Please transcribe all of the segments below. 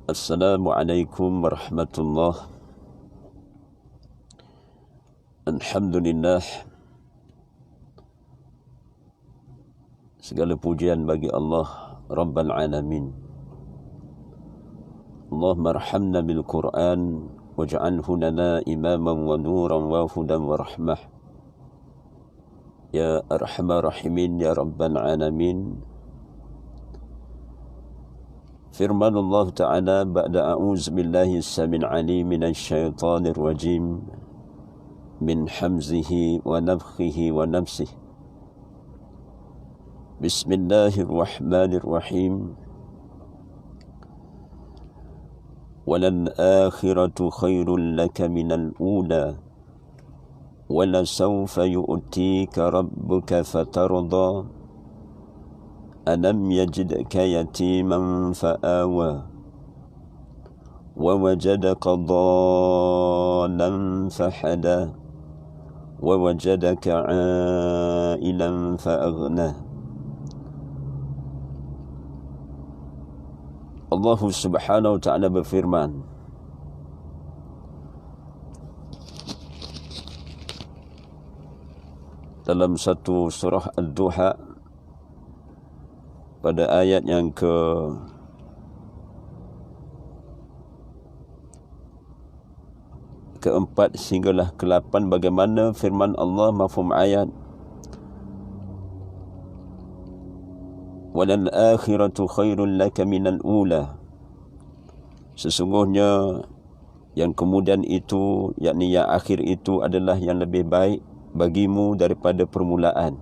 Assalamualaikum warahmatullahi. Alhamdulillah, segala pujian bagi Allah Rabbal Alamin. Allahumma arhamna bil Quran waj'alhu lana imaman wa nuran wa hudan wa rahmah. Ya Arhamar Rahimin ya Rabbal Alamin. Firman Allah Ta'ala ba'da a'udzu billahi as-samil 'alim minasy syaithanir rajim min hamzihi wa nafthihi wa nafsihi. Bismillahirrahmanirrahim. Walal akhiratu khairul laka minal ula wala sawfa yu'tika rabbuka fatarda alam yajidka yatiman fa'awa wa wajadaka dhallan fahada wa wajadaka 'ailan fa'aghna. Allah Subhanahu wa ta'ala berfirman, dalam satu surah Ad-Duha pada ayat yang keempat sehinggalah ke-8, bagaimana firman Allah mafhum ayat, walal akhiratu khairul laka minal ula. Sesungguhnya yang kemudian itu, yakni yang akhir itu adalah yang lebih baik bagimu daripada permulaan.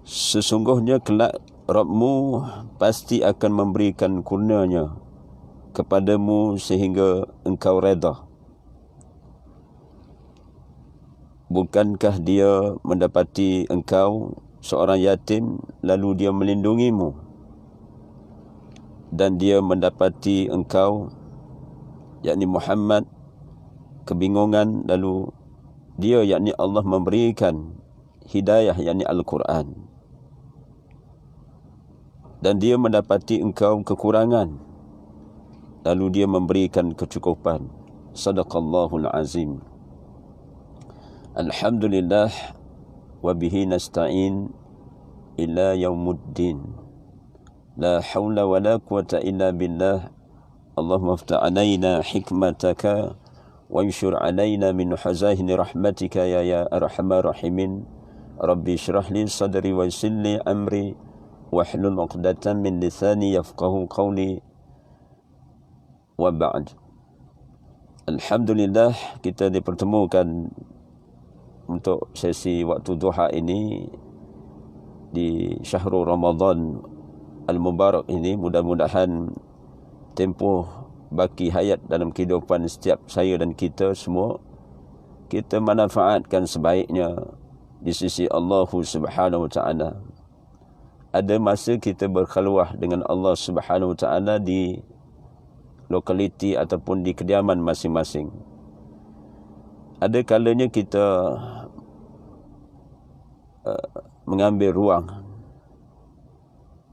Sesungguhnya kelak Rabbmu pasti akan memberikan kurnianya kepadamu sehingga engkau redha. Bukankah dia mendapati engkau seorang yatim lalu dia melindungimu, dan dia mendapati engkau, yakni Muhammad, kebingungan lalu dia, yakni Allah, memberikan hidayah, yakni Al-Quran, dan dia mendapati engkau kekurangan lalu dia memberikan kecukupan. Sadaqallahul azim. Alhamdulillah wa bihi nasta'in ila yaumuddin. La hawla wa la quwata illa billah. Allahumma aftah alaina hikmataka wa anshur alaina min khaza'ini rahmatika ya arhamar rahimin. Rabbi shrah li sadri wa yassir li amri wahlul 'uqdatam min lisani yafqahu qawli. Wa ba'd. Alhamdulillah, kita dipertemukan untuk sesi waktu duha ini di Syahrul Ramadan Al-Mubarak ini. Mudah-mudahan tempoh baki hayat dalam kehidupan setiap saya dan kita semua, kita manfaatkan sebaiknya di sisi Allah Subhanahu wa ta'ala. Ada masa kita berkhalwah dengan Allah Subhanahu wa ta'ala di lokaliti ataupun di kediaman masing-masing. Ada kalanya kita mengambil ruang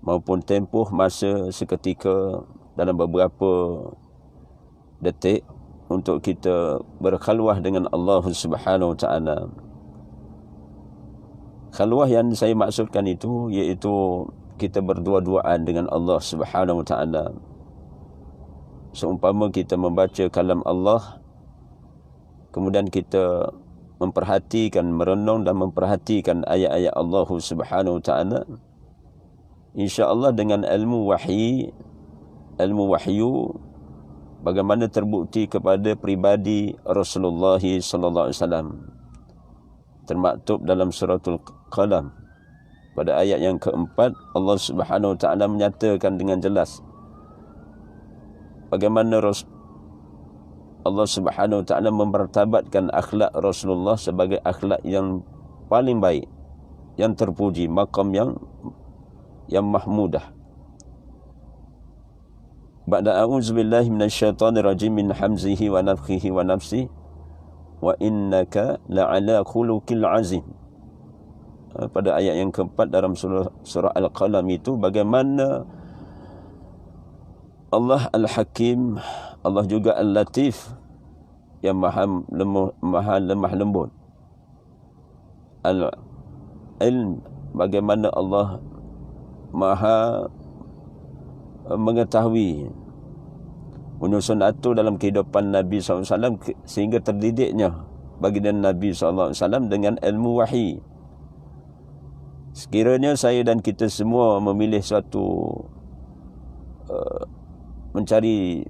maupun tempoh masa seketika dalam beberapa detik untuk kita berkhalwah dengan Allah Subhanahu wa ta'ala. Khalwah yang saya maksudkan itu iaitu kita berdua-duaan dengan Allah Subhanahu wa ta'ala. Seumpama kita membaca kalam Allah, kemudian kita memperhatikan, merenung dan memperhatikan ayat-ayat Allah Subhanahu wa ta'ala, insya-Allah dengan ilmu wahyu bagaimana terbukti kepada pribadi Rasulullah sallallahu alaihi wasallam, termaktub dalam suratul Qalam pada ayat yang keempat. Allah Subhanahu wa ta'ala menyatakan dengan jelas bagaimana Allah Subhanahu wa ta'ala memartabatkan akhlak Rasulullah sebagai akhlak yang paling baik, yang terpuji, maqam yang mahmudah. Ba'da a'udzubillahi minasyaitonirrajim min hamzihi wa nafthihi wa nafsihi wa innaka la'ala khuluqil azim. Pada ayat yang keempat dalam surah Al-Qalam itu, bagaimana Allah Al-Hakim, Allah juga Al-Latif, yang maha lemah lembut. Al-Ilm, bagaimana Allah maha mengetahui, menyusun atur dalam kehidupan Nabi SAW sehingga terdidiknya baginda Nabi SAW dengan ilmu wahyi. Sekiranya saya dan kita semua memilih suatu mencari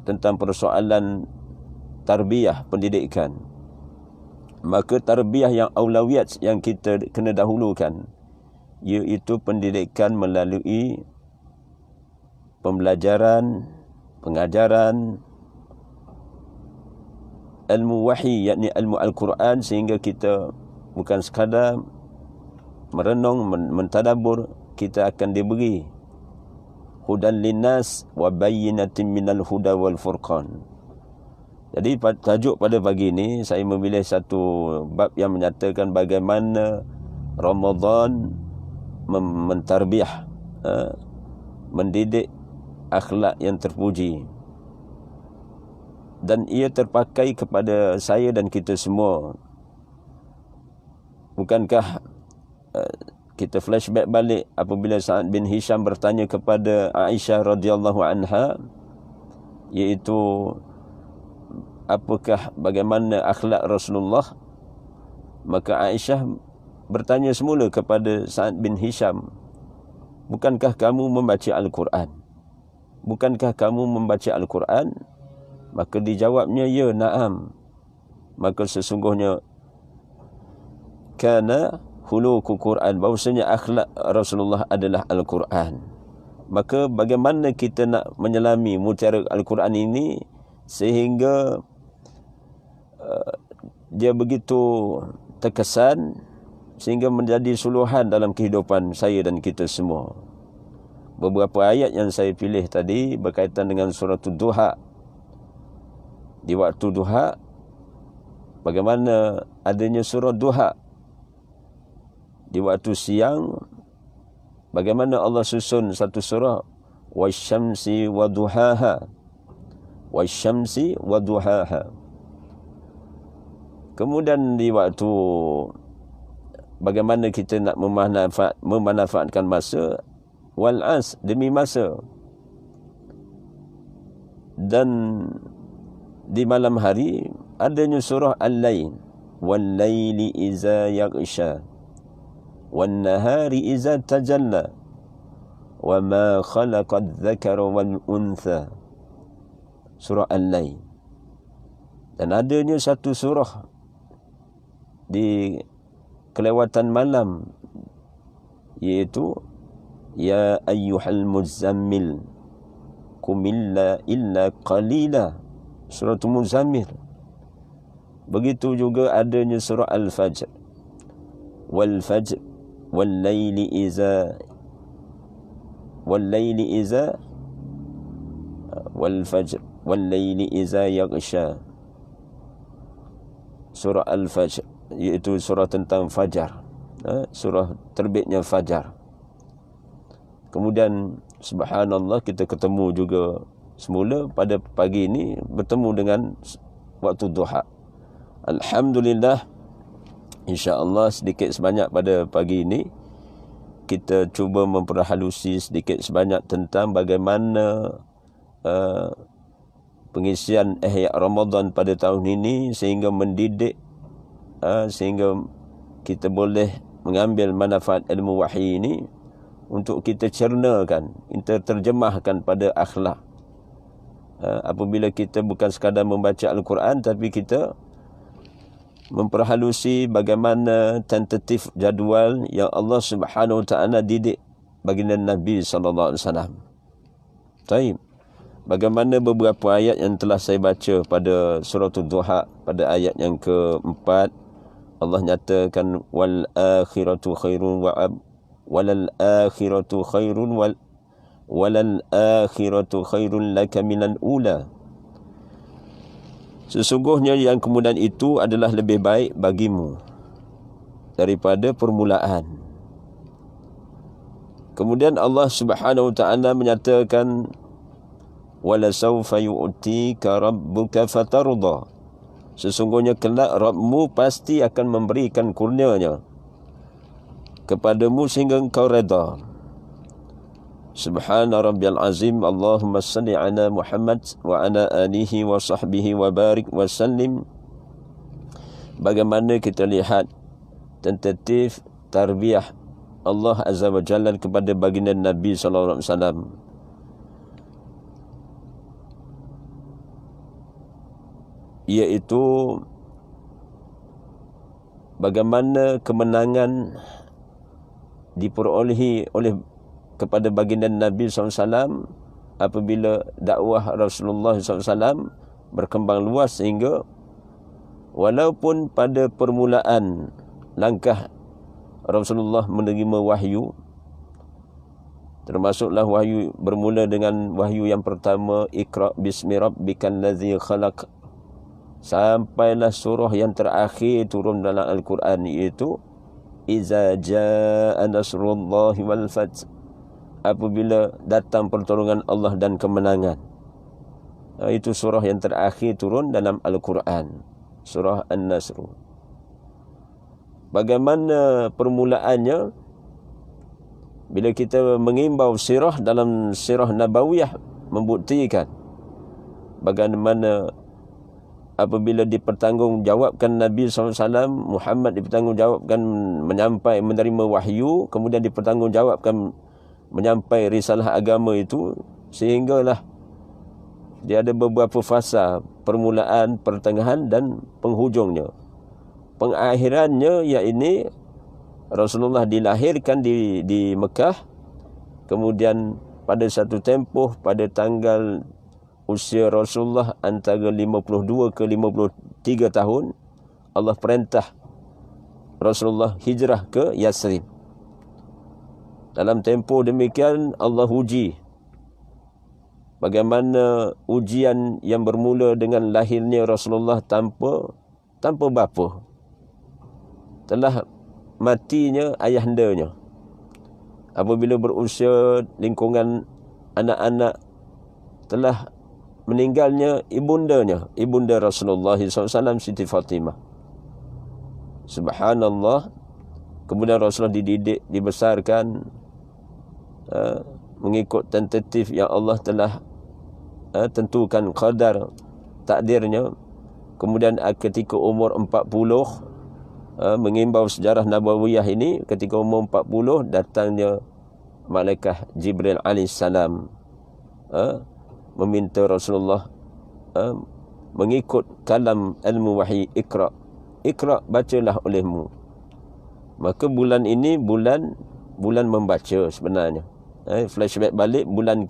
tentang persoalan tarbiyah, pendidikan, maka tarbiyah yang aulawiyat yang kita kena dahulukan, iaitu pendidikan melalui pembelajaran, pengajaran ilmu wahyi, yakni ilmu Al-Quran, sehingga kita bukan sekadar merenung, mentadabbur, kita akan diberi hudan linnas wa bayyinatin minal huda wal furqan. Jadi tajuk pada pagi ini saya memilih satu bab yang menyatakan bagaimana Ramadan mentarbiyah, mendidik akhlak yang terpuji, dan ia terpakai kepada saya dan kita semua. Bukankah kita flashback balik apabila Sa'ad bin Hisham bertanya kepada Aisyah radhiyallahu anha, iaitu apakah bagaimana akhlak Rasulullah, maka Aisyah bertanya semula kepada Sa'ad bin Hisham, bukankah kamu membaca Al-Quran? Bukankah kamu membaca Al-Quran? Maka dijawabnya, ya, na'am. Maka sesungguhnya kana khuluqul Quran, bahawasanya akhlak Rasulullah adalah Al-Quran. Maka bagaimana kita nak menyelami mutiara Al-Quran ini sehingga dia begitu terkesan sehingga menjadi suluhan dalam kehidupan saya dan kita semua. Beberapa ayat yang saya pilih tadi berkaitan dengan surah Duha. Di waktu duha, bagaimana adanya surah duha. Di waktu siang, bagaimana Allah susun satu surah, wasyamsi wa duhaha, wasyamsi wa duhaha. Kemudian di waktu bagaimana kita nak memanfaatkan masa, wal as, demi masa. Dan di malam hari adanya surah Al-Lail, wal laili iza yaghsha, wan nahari iza tajalla, wa ma khalaqadz dzakara wal untha. Surah Al-Lail. Dan adanya satu surah di kelewatan malam, iaitu ya ayyuhal muzammil qumilla illa qalila, surah Muzammil. Begitu juga adanya surah Al-Fajr, wal fajr wal laili iza, wal laili iza, wal fajr wal laili iza yaghsha. Surah Al-Fajr, iaitu surah tentang fajar, surah terbitnya fajar. Kemudian subhanallah, kita ketemu juga semula pada pagi ini bertemu dengan waktu duha. Alhamdulillah, insya-Allah sedikit sebanyak pada pagi ini kita cuba memperhalusi sedikit sebanyak tentang bagaimana pengisian Ihya Ramadan pada tahun ini sehingga mendidik, sehingga kita boleh mengambil manfaat ilmu wahyi ini untuk kita cernakan, kita terjemahkan pada akhlak. Apabila kita bukan sekadar membaca Al-Quran, tapi kita memperhalusi bagaimana tentatif jadual yang Allah Subhanahu Wa Taala didik baginda Nabi sallallahu alaihi wasallam. Baik. Bagaimana beberapa ayat yang telah saya baca pada surah Duha, pada ayat yang keempat, Allah nyatakan wal akhiratu khairun wa walal akhiratu khairun walal akhiratu khairun laka minal ula. Sesungguhnya yang kemudian itu adalah lebih baik bagimu daripada permulaan. Kemudian Allah Subhanahu wa taala menyatakan wala sawfa yu'tika rabbuka fatarda. Sesungguhnya kelak Rabbmu pasti akan memberikan kurnianya kepadamu sehingga engkau redha. Subhana rabbiyal azim. Allahumma salli ala Muhammad wa ala alihi wa sahbihi wa barik wa sallim. Bagaimana kita lihat tentatif tarbiyah Allah Azza wa Jalla kepada baginda Nabi sallallahu alaihi wasallam, iaitu bagaimana kemenangan diperolehi oleh kepada baginda Nabi SAW apabila dakwah Rasulullah SAW berkembang luas sehingga walaupun pada permulaan langkah Rasulullah menerima wahyu, termasuklah wahyu bermula dengan wahyu yang pertama, Iqra bismi rabbikal ladzi khalaq, sampailah surah yang terakhir turun dalam Al-Quran, iaitu Iza jaa nasrullahi wal fath, apabila datang pertolongan Allah dan kemenangan. Itu surah yang terakhir turun dalam Al-Quran, surah An-Nasr. Bagaimana permulaannya? Bila kita mengimbau sirah dalam sirah Nabawiyah, membuktikan bagaimana apabila dipertanggungjawabkan Nabi SAW, Muhammad dipertanggungjawabkan menerima wahyu, kemudian dipertanggungjawabkan menyampai risalah agama itu, sehinggalah dia ada beberapa fasa, permulaan, pertengahan dan penghujungnya. Pengakhirannya iaitu Rasulullah dilahirkan di Mekah, kemudian pada satu tempoh pada tanggal usia Rasulullah antara 52 ke 53 tahun, Allah perintah Rasulullah hijrah ke Yasrib. Dalam tempoh demikian Allah uji. Bagaimana ujian yang bermula dengan lahirnya Rasulullah tanpa bapa. Telah matinya ayahandanya. Apabila berusia lingkungan anak-anak, telah meninggalnya ibundanya, ibunda Rasulullah SAW, Siti Fatimah. Subhanallah. Kemudian Rasulullah dididik, dibesarkan mengikut tentatif yang Allah telah tentukan qadar takdirnya. Kemudian ketika umur 40, mengimbau sejarah Nabawiyah ini, ketika umur 40 datangnya malaikat Jibril alaihissalam meminta Rasulullah mengikut kalam ilmu wahyi, Iqra, bacalah olehmu. Maka bulan ini bulan membaca sebenarnya. Flashback balik, bulan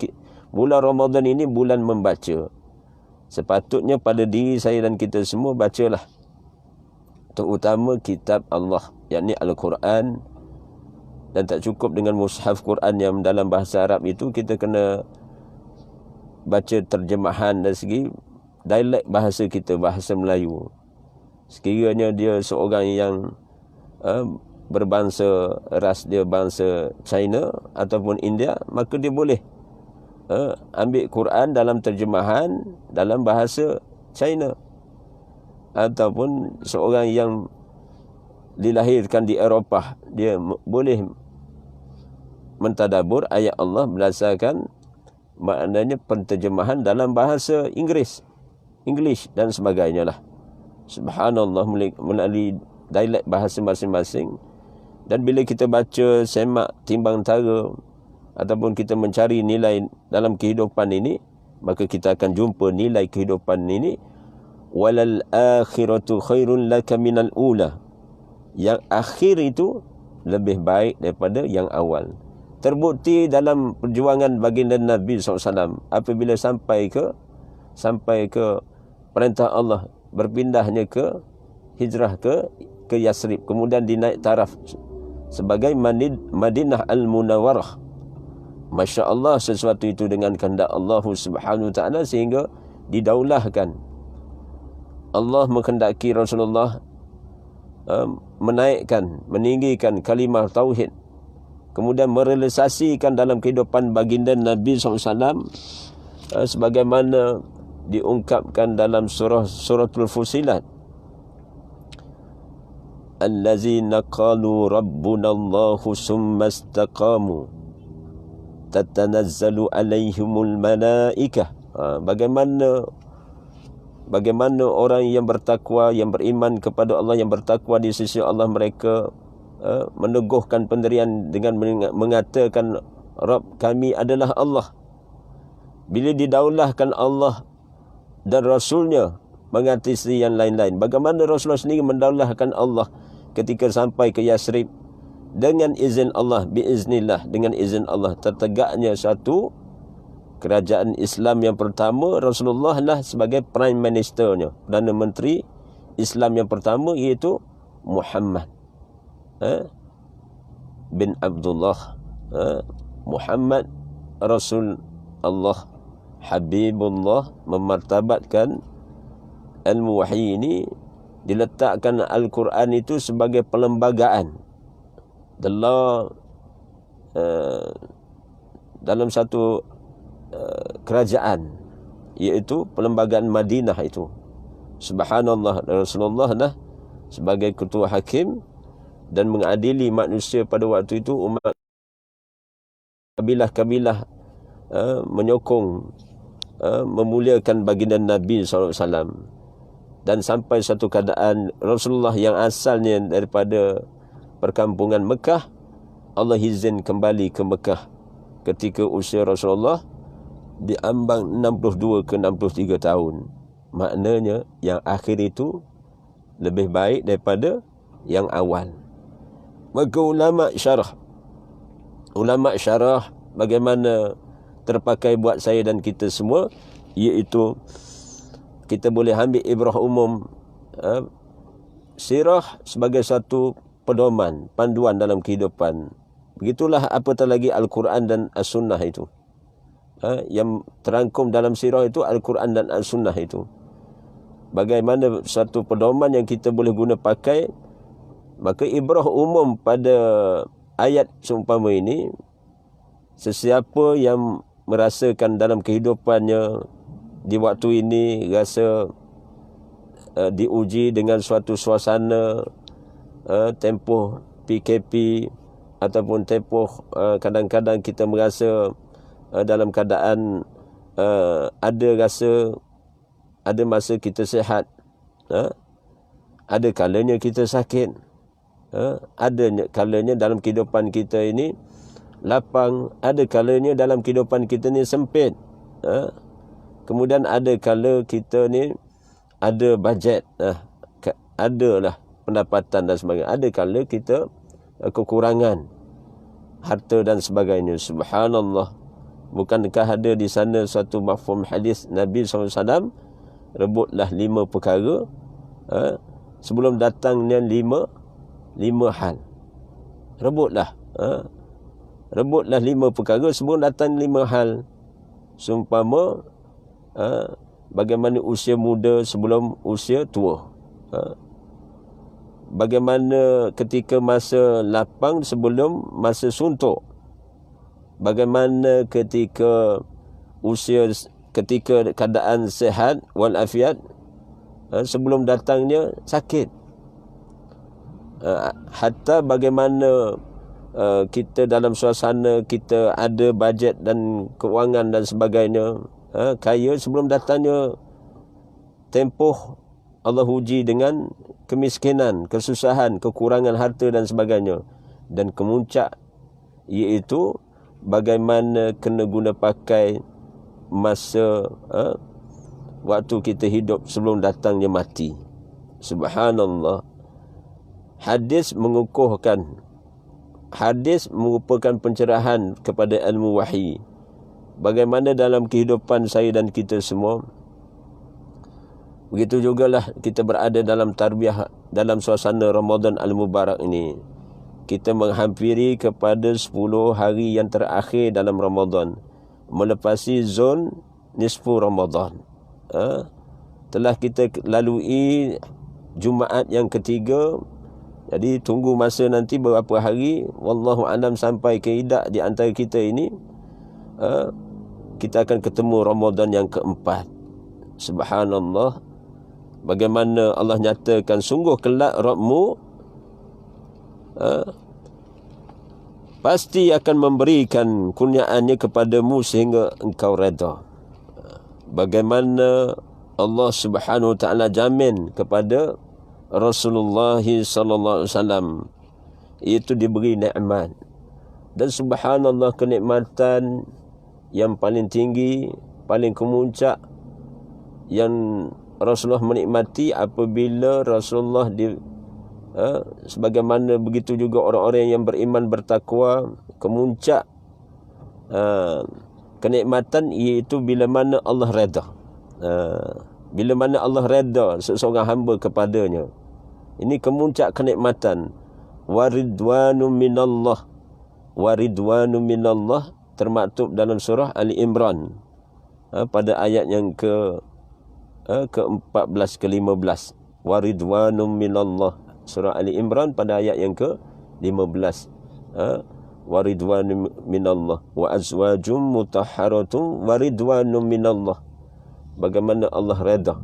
Ramadan ini bulan membaca. Sepatutnya pada diri saya dan kita semua bacalah, terutama kitab Allah, yakni Al-Quran. Dan tak cukup dengan mushaf Quran yang dalam bahasa Arab itu, kita kena baca terjemahan dari segi dialek bahasa kita, bahasa Melayu. Sekiranya dia seorang yang berbangsa, ras dia bangsa China ataupun India, maka dia boleh ambil Quran dalam terjemahan dalam bahasa China. Ataupun seorang yang dilahirkan di Eropah, dia boleh mentadabur ayat Allah berdasarkan maknanya penterjemahan dalam bahasa English dan sebagainya lah. Subhanallah, melalui dialek bahasa masing-masing. Dan bila kita baca, semak, timbang tara, ataupun kita mencari nilai dalam kehidupan ini, maka kita akan jumpa nilai kehidupan ini. Walal akhiratu khairun laka minal ula. Yang akhir itu lebih baik daripada yang awal. Terbukti dalam perjuangan baginda Nabi SAW apabila sampai ke perintah Allah berpindahnya ke hijrah ke Yasrib, kemudian dinaik taraf sebagai Madinah Al-Munawwarah, Masya Allah, sesuatu itu dengan kehendak Allah Subhanahu Wa Taala sehingga didaulahkan. Allah menghendaki Rasulullah menaikkan, meninggikan kalimah tauhid, kemudian merealisasikan dalam kehidupan baginda Nabi SAW sebagaimana diungkapkan dalam suratul Fusilat. Allazina qalu rabbuna Allahu summa istaqamu tatanazzalu alaihimul malaikah. Bagaimana orang yang bertakwa, yang beriman kepada Allah, yang bertakwa di sisi Allah, mereka meneguhkan pendirian dengan mengatakan Rabb kami adalah Allah. Bila didaulahkan Allah dan Rasulnya mengatasi yang lain-lain, bagaimana Rasulullah sendiri mendaulahkan Allah ketika sampai ke Yasrib dengan izin Allah, biiznillah, dengan izin Allah tertegaknya satu kerajaan Islam yang pertama. Rasulullah lah sebagai Prime Ministernya, Perdana Menteri Islam yang pertama, iaitu Muhammad bin Abdullah, Muhammad Rasul Allah, Habibullah, memartabatkan ilmu wahyi ini, diletakkan Al-Quran itu sebagai perlembagaan dalam satu kerajaan, iaitu perlembagaan Madinah itu. Subhanallah, Rasulullah lah sebagai ketua hakim dan mengadili manusia pada waktu itu. Umat kabilah-kabilah menyokong, memuliakan baginda Nabi SAW. Dan sampai satu keadaan Rasulullah yang asalnya daripada perkampungan Mekah, Allah izin kembali ke Mekah ketika usia Rasulullah diambang 62 ke 63 tahun. Maknanya yang akhir itu lebih baik daripada yang awal. Maka ulama syarah bagaimana terpakai buat saya dan kita semua, iaitu kita boleh ambil ibrah umum sirah sebagai satu pedoman, panduan dalam kehidupan. Begitulah apatah lagi Al-Quran dan As-Sunnah itu. Yang terangkum dalam sirah itu Al-Quran dan As-Sunnah itu. Bagaimana satu pedoman yang kita boleh guna pakai. Maka ibrah umum pada ayat seumpama ini, sesiapa yang merasakan dalam kehidupannya di waktu ini rasa diuji dengan suatu suasana tempoh PKP ataupun tempoh kadang-kadang kita merasa dalam keadaan ada masa kita sihat, ada kalanya kita sakit, ada kalanya dalam kehidupan kita ini lapang, ada kalanya dalam kehidupan kita ni sempit, kemudian ada kala kita ni ada bajet, adalah pendapatan dan sebagainya, ada kala kita kekurangan harta dan sebagainya. Subhanallah, bukankah ada di sana suatu mafhum hadis Nabi SAW, rebutlah 5 perkara sebelum datangnya 5 hal. Rebutlah 5 perkara sebelum datang 5 hal. Seumpama bagaimana usia muda sebelum usia tua, bagaimana ketika masa lapang sebelum masa suntuk, bagaimana ketika keadaan sehat walafiat sebelum datangnya sakit, hatta bagaimana kita dalam suasana kita ada bajet dan kewangan dan sebagainya, kaya sebelum datangnya tempoh Allah uji dengan kemiskinan, kesusahan, kekurangan harta dan sebagainya. Dan kemuncak iaitu bagaimana kena guna pakai masa waktu kita hidup sebelum datangnya mati. Subhanallah. Hadis merupakan pencerahan kepada ilmu wahyi. Bagaimana dalam kehidupan saya dan kita semua, begitu jugalah kita berada dalam tarbiyah dalam suasana Ramadan Al-Mubarak ini. kita menghampiri kepada 10 hari yang terakhir dalam Ramadan, melepasi zon nisfu Ramadan. Telah kita lalui Jumaat yang ketiga. Jadi tunggu masa nanti beberapa hari, wallahu alam, sampai ke idak di antara kita ini, kita akan ketemu Ramadan yang keempat. Subhanallah, bagaimana Allah nyatakan, sungguh kelak Rabbmu pasti akan memberikan kurniaannya kepadamu sehingga engkau redha. Bagaimana Allah Subhanahu wa taala jamin kepada Rasulullah sallallahu alaihi wasallam, itu diberi nikmat. Dan subhanallah, kenikmatan yang paling tinggi, paling kemuncak yang Rasulullah menikmati apabila Rasulullah sebagaimana begitu juga orang-orang yang beriman bertakwa, kemuncak kenikmatan iaitu bila mana Allah redha. Bila mana Allah redha seseorang hamba kepadanya, ini kemuncak kenikmatan. Waridwanu minallah, waridwanu minallah termaktub dalam surah Ali Imran pada ayat yang ke-14 ke-15. Waridwanu minallah, surah Ali Imran pada ayat yang ke-15. Waridwanu minallah wa azwajum mutahharatun waridwanu minallah. Bagaimana Allah redha,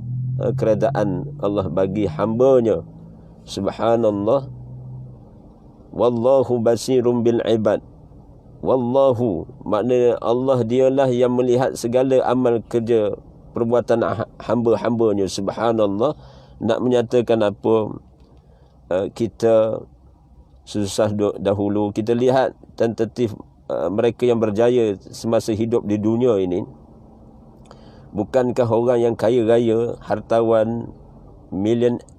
keredaan Allah bagi hambanya. Subhanallah. Wallahu basirum bil ibad. Wallahu, maknanya Allah dialah yang melihat segala amal kerja perbuatan hamba-hambanya. Subhanallah, nak menyatakan apa? Kita susah dahulu, kita lihat tentatif mereka yang berjaya semasa hidup di dunia ini. Bukankah orang yang kaya raya, hartawan,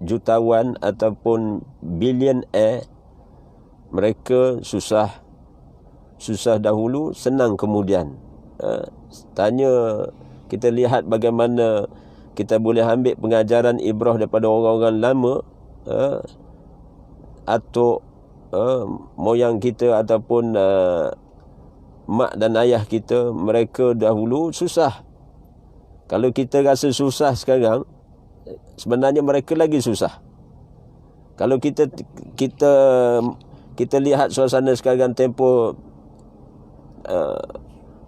jutawan ataupun billionaire, mereka susah dahulu, senang kemudian. Tanya, kita lihat bagaimana kita boleh ambil pengajaran ibrah daripada orang-orang lama, atau moyang kita ataupun mak dan ayah kita, mereka dahulu susah. Kalau kita rasa susah sekarang, sebenarnya mereka lagi susah. Kalau kita lihat suasana sekarang, tempoh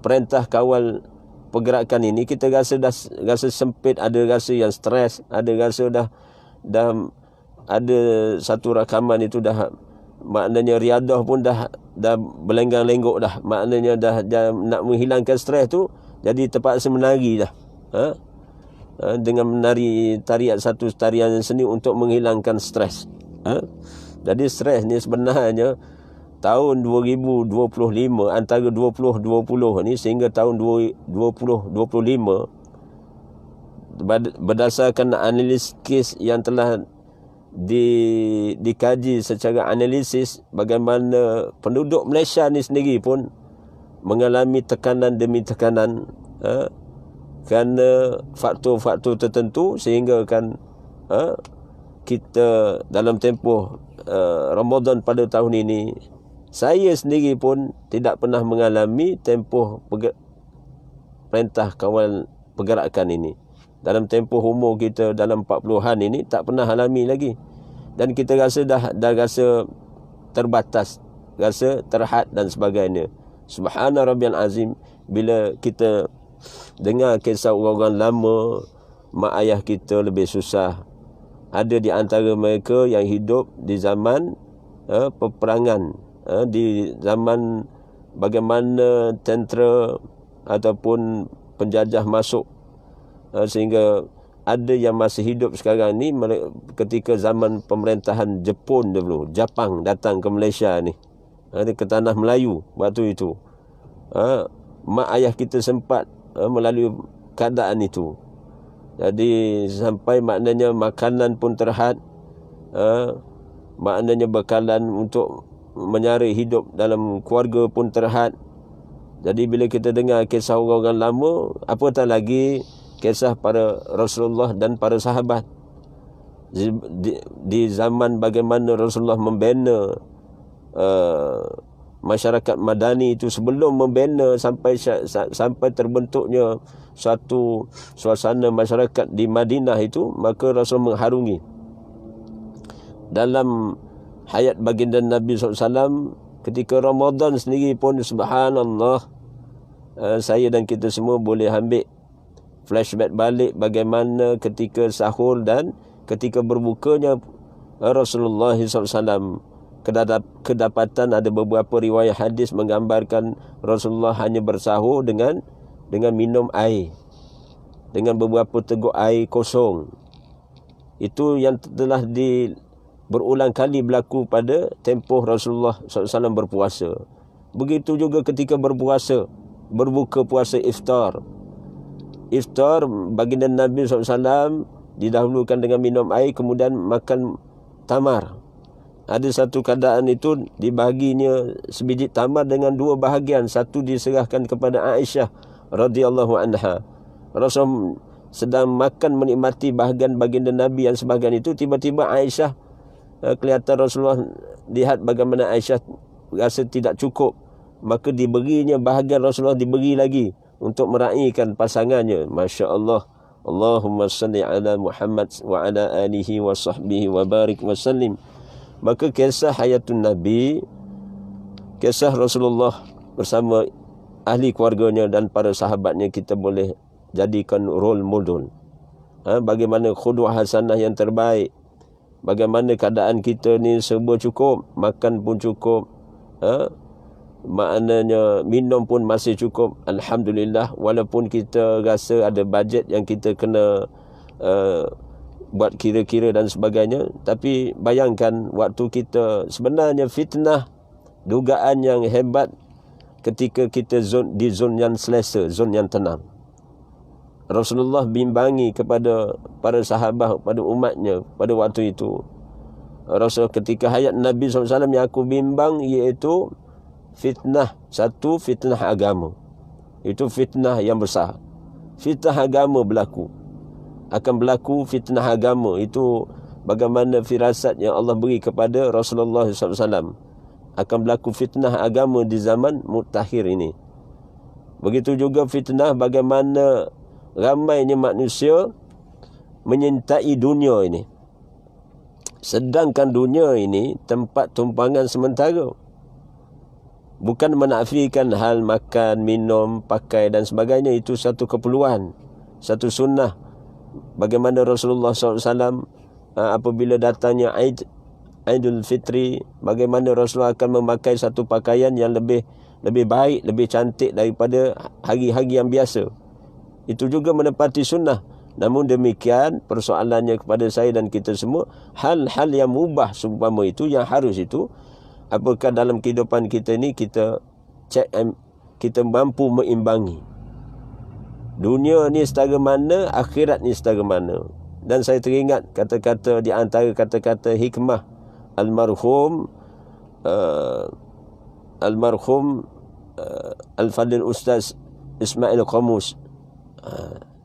perintah kawal pergerakan ini, kita rasa sempit, ada rasa yang stres, ada rasa dah ada satu rakaman itu dah, maknanya riadah pun dah berlenggang-lenggok dah, maknanya dah nak menghilangkan stres tu, jadi terpaksa menari dah. Dengan menari satu tarian seni untuk menghilangkan stres. Jadi stres ni sebenarnya tahun 2025, antara 2020 ni sehingga tahun 2025, berdasarkan analisis kes yang telah dikaji secara analisis, bagaimana penduduk Malaysia ni sendiri pun mengalami tekanan demi tekanan, kerana faktor-faktor tertentu, sehingga kan kita dalam tempoh Ramadan pada tahun ini, saya sendiri pun tidak pernah mengalami tempoh perintah kawal pergerakan ini. Dalam tempoh umur kita dalam 40-an ini tak pernah alami lagi. Dan kita rasa dah rasa terbatas, rasa terhad dan sebagainya. Subhana rabbiyal azim, bila kita dengar kisah orang-orang lama, mak ayah kita lebih susah. Ada di antara mereka yang hidup di zaman peperangan, di zaman bagaimana tentera ataupun penjajah masuk, sehingga ada yang masih hidup sekarang ni ketika zaman pemerintahan Jepun dulu, Jepang datang ke Malaysia ni, ke tanah Melayu waktu itu. Mak ayah kita sempat melalui keadaan itu. Jadi sampai maknanya makanan pun terhad, maknanya bekalan untuk menyara hidup dalam keluarga pun terhad. Jadi bila kita dengar kisah orang-orang lama, apatah lagi kisah para Rasulullah dan para sahabat di zaman bagaimana Rasulullah membina masyarakat Madani itu sebelum membina sampai terbentuknya satu suasana masyarakat di Madinah itu, maka Rasul mengharungi. Dalam hayat baginda Nabi SAW ketika Ramadan sendiri pun, subhanallah, saya dan kita semua boleh ambil flashback balik bagaimana ketika sahur dan ketika berbukanya Rasulullah SAW. Kedapatan ada beberapa riwayat hadis menggambarkan Rasulullah hanya bersahur dengan minum air, dengan beberapa teguk air kosong. Itu yang telah berulang kali berlaku pada tempoh Rasulullah SAW berpuasa. Begitu juga ketika berbuka puasa iftar. Iftar baginda Nabi SAW didahulukan dengan minum air, kemudian makan tamar. Ada satu keadaan itu dibahaginya sebiji tamar dengan dua bahagian. Satu diserahkan kepada Aisyah radhiyallahu anha. Rasul sedang makan menikmati bahagian baginda Nabi yang sebahagian itu, tiba-tiba Aisyah, kelihatan Rasulullah lihat bagaimana Aisyah rasa tidak cukup, maka diberinya bahagian Rasulullah, diberi lagi untuk meraihkan pasangannya. Masya Allah. Allahumma salli ala Muhammad wa ala alihi wa sahbihi wa barik wa sallim. Maka kisah hayatun Nabi, kisah Rasulullah bersama ahli keluarganya dan para sahabatnya, kita boleh jadikan role model. Bagaimana khudwah hasanah yang terbaik. Bagaimana keadaan kita ni serba cukup, makan pun cukup, maknanya minum pun masih cukup, alhamdulillah. Walaupun kita rasa ada bajet yang kita kena buat kira-kira dan sebagainya, tapi bayangkan waktu kita sebenarnya fitnah, dugaan yang hebat ketika kita di zon yang selesa, zon yang tenang. Rasulullah bimbangi kepada para sahabat, pada umatnya pada waktu itu. Rasul ketika hayat Nabi SAW yang aku bimbang iaitu fitnah. Satu, fitnah agama. Itu fitnah yang besar. Fitnah agama akan berlaku fitnah agama. Itu bagaimana firasat yang Allah beri kepada Rasulullah SAW. Akan berlaku fitnah agama di zaman mutakhir ini. Begitu juga fitnah bagaimana ramainya manusia menyintai dunia ini. Sedangkan dunia ini tempat tumpangan sementara. Bukan menafikan hal makan, minum, pakai dan sebagainya. Itu satu keperluan, satu sunnah. Bagaimana Rasulullah SAW apabila datangnya Aidul Fitri, bagaimana Rasulullah akan memakai satu pakaian yang lebih baik, lebih cantik daripada hari-hari yang biasa. Itu juga menepati sunnah. Namun demikian, persoalannya kepada saya dan kita semua, hal-hal yang mubah seumpama itu, yang harus itu, apakah dalam kehidupan kita ni kita mampu meimbangi. Dunia ni setara mana, akhirat ni setara mana. Dan saya teringat kata-kata di antara kata-kata hikmah almarhum Al-Fadil Ustaz Ismail Qamus.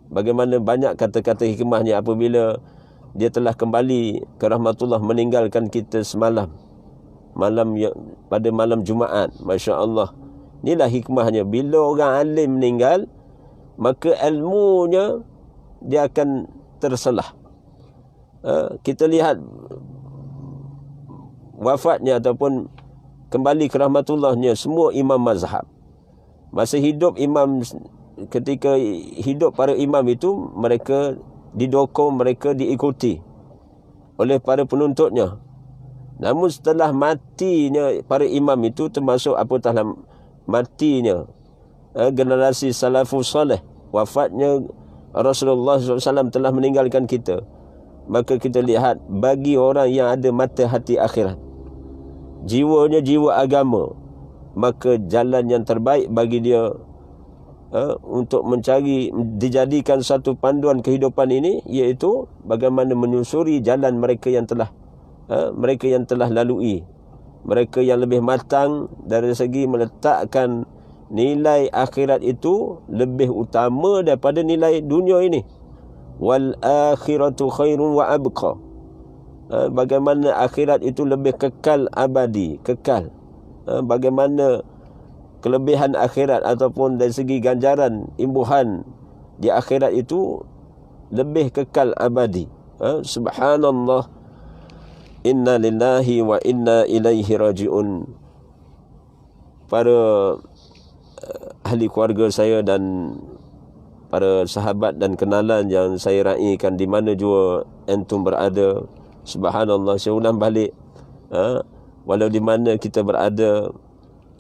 Bagaimana banyak kata-kata hikmahnya apabila dia telah kembali ke rahmatullah, meninggalkan kita semalam, pada malam Jumaat. Masya Allah. Inilah hikmahnya. Bila orang alim meninggal, maka ilmunya dia akan terselah. Kita lihat wafatnya ataupun kembali ke rahmatullahnya semua imam mazhab. Masa hidup imam, ketika hidup para imam itu, mereka didokong, mereka diikuti oleh para penuntutnya. Namun setelah matinya para imam itu, termasuk apatah matinya generasi salafus salih, wafatnya Rasulullah SAW telah meninggalkan kita, maka kita lihat bagi orang yang ada mata hati akhirat, jiwanya jiwa agama, maka jalan yang terbaik bagi dia untuk mencari, dijadikan satu panduan kehidupan ini, iaitu bagaimana menyusuri jalan mereka yang telah lalui, mereka yang lebih matang dari segi meletakkan nilai akhirat itu lebih utama daripada nilai dunia ini. Wal akhiratu khairun wa abqa. Bagaimana akhirat itu lebih kekal abadi, kekal. bagaimana kelebihan akhirat ataupun dari segi ganjaran imbuhan di akhirat itu lebih kekal abadi. Subhanallah, inna lillahi wa inna ilaihi raji'un. Para ahli keluarga saya dan para sahabat dan kenalan yang saya raikan di mana jua antum berada, subhanallah, saya ulang balik, walau di mana kita berada,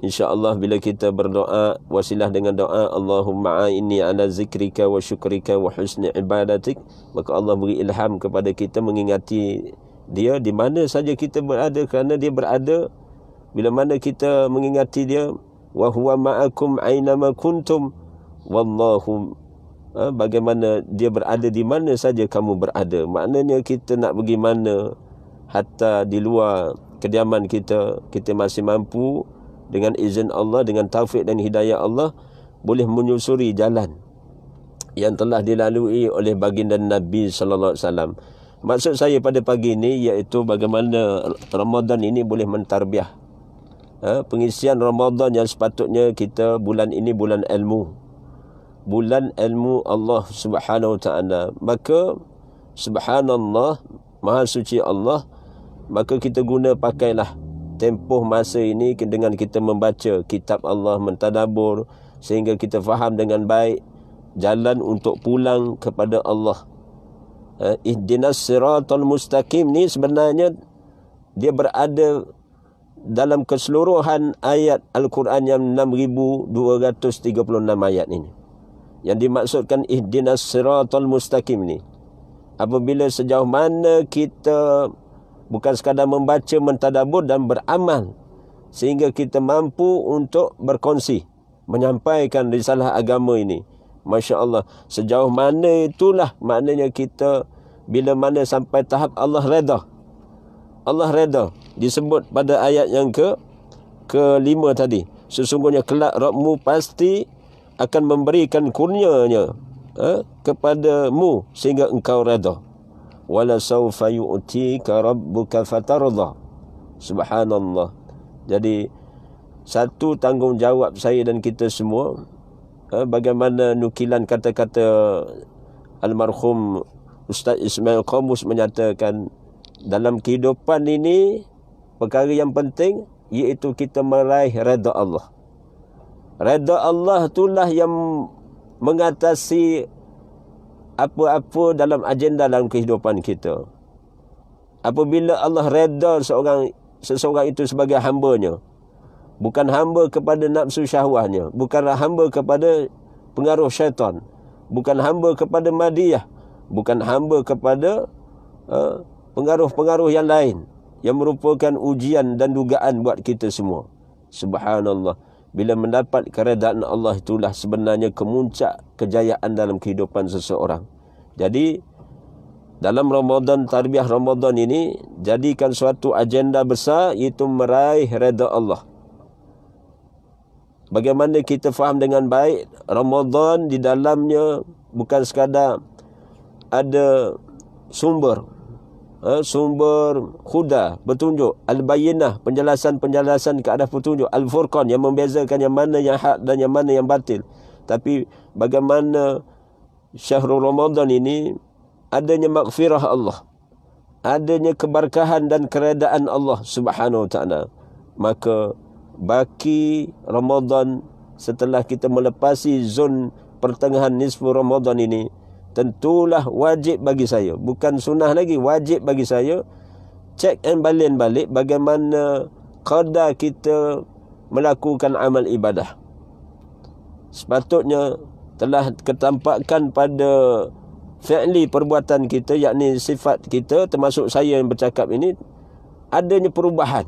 InsyaAllah bila kita berdoa, wasilah dengan doa Allahumma a'inni ala zikrika wa syukrika wa husni ibadatik, maka Allah beri ilham kepada kita mengingati dia di mana saja kita berada, kerana dia berada bila mana kita mengingati dia. Wa huwa ma'akum aynama kuntum wallahu, bagaimana dia berada di mana saja kamu berada. Maknanya kita nak pergi mana, hatta di luar kediaman kita, kita masih mampu dengan izin Allah, dengan taufik dan hidayah Allah, boleh menyusuri jalan yang telah dilalui oleh baginda Nabi sallallahu alaihi wasallam. Maksud saya pada pagi ini iaitu bagaimana Ramadan ini boleh mentarbiah. Pengisian Ramadan yang sepatutnya kita bulan ini bulan ilmu. Bulan ilmu Allah Subhanahu wa taala. Maka subhanallah, maha suci Allah, maka kita guna pakailah tempoh masa ini dengan kita membaca kitab Allah, mentadabbur sehingga kita faham dengan baik jalan untuk pulang kepada Allah. Ihdinas siratal mustaqim ni sebenarnya dia berada dalam keseluruhan ayat Al-Quran yang 6236 ayat ini. Yang dimaksudkan ihdinas siratal mustaqim ni, apabila sejauh mana kita bukan sekadar membaca, mentadabbur dan beramal sehingga kita mampu untuk berkongsi, menyampaikan risalah agama ini. Masya Allah, sejauh mana itulah maknanya kita bila mana sampai tahap Allah redha. Allah redha disebut pada ayat yang ke-5 tadi. Sesungguhnya kelak Rabbmu pasti akan memberikan kurnianya kepadamu sehingga engkau redha. Wala sawfa yu'tika rabbuka fatarda. Subhanallah. Jadi satu tanggungjawab saya dan kita semua, bagaimana nukilan kata-kata almarhum Ustaz Ismail Qamus menyatakan, dalam kehidupan ini perkara yang penting iaitu kita meraih redha Allah. Redha Allah itulah yang mengatasi apa-apa dalam agenda dalam kehidupan kita. Apabila Allah redha seseorang itu sebagai hambanya, bukan hamba kepada nafsu syahwahnya, bukanlah hamba kepada pengaruh syaitan, bukan hamba kepada madiyah, bukan hamba kepada pengaruh-pengaruh yang lain yang merupakan ujian dan dugaan buat kita semua. Subhanallah, bila mendapat keredaan Allah itulah sebenarnya kemuncak kejayaan dalam kehidupan seseorang. Jadi dalam Ramadan, tarbiyah Ramadan ini, jadikan suatu agenda besar iaitu meraih redha Allah. Bagaimana kita faham dengan baik Ramadan, di dalamnya bukan sekadar ada sumber huda, petunjuk, al-bayyinah, penjelasan-penjelasan ke arah petunjuk, al-furqan yang membezakan yang mana yang hak dan yang mana yang batil. Tapi bagaimana syahrul Ramadan ini adanya maghfirah Allah, adanya keberkahan dan keredaan Allah Subhanahu wa taala. Maka baki Ramadan setelah kita melepasi zon pertengahan nisfu Ramadan ini, tentulah wajib bagi saya, bukan sunnah lagi, wajib bagi saya check and balance balik bagaimana qadar kita melakukan amal ibadah. Sepatutnya telah ketampakkan pada fi'li perbuatan kita, yakni sifat kita, termasuk saya yang bercakap ini, adanya perubahan.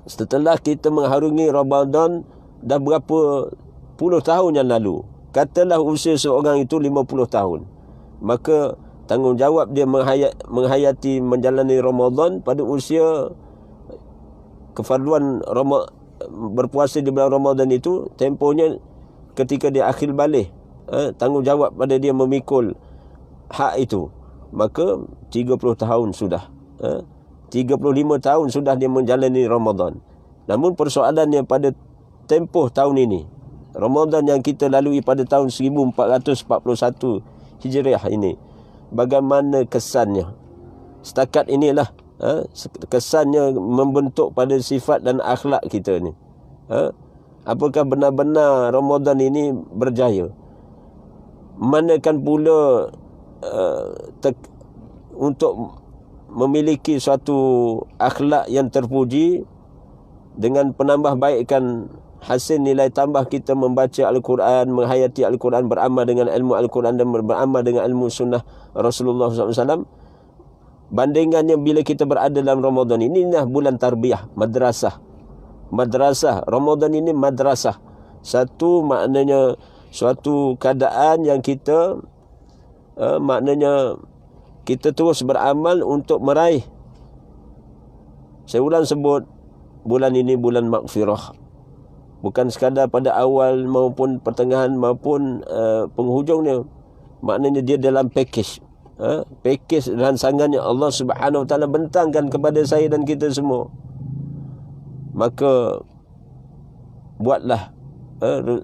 Setelah kita mengharungi Ramadan dah berapa puluh tahun yang lalu, katalah usia seorang itu 50 tahun, maka tanggungjawab dia menghayati menjalani Ramadan pada usia kefarduan berpuasa di bulan Ramadan itu, tempohnya ketika dia akhir balik, tanggungjawab pada dia memikul hak itu, maka 30 tahun sudah, 35 tahun sudah dia menjalani Ramadan. Namun persoalannya pada tempoh tahun ini, Ramadan yang kita lalui pada tahun 1441 Hijriah ini, bagaimana kesannya? Setakat inilah kesannya membentuk pada sifat dan akhlak kita ni. Apakah benar-benar Ramadan ini berjaya? Manakan pula untuk memiliki suatu akhlak yang terpuji dengan penambahbaikan hasil nilai tambah kita membaca Al-Quran, menghayati Al-Quran, beramal dengan ilmu Al-Quran dan beramal dengan ilmu sunnah Rasulullah SAW. Bandingannya bila kita berada dalam Ramadan ini, inilah bulan tarbiyah, madrasah. Ramadan ini madrasah. Satu maknanya suatu keadaan yang kita maknanya kita terus beramal untuk meraih. Saya ulang sebut, bulan ini bulan maghfirah. Bukan sekadar pada awal maupun pertengahan maupun penghujungnya. Maknanya dia dalam package. Package rancangannya Allah Subhanahu Wa Taala bentangkan kepada saya dan kita semua. Maka buatlah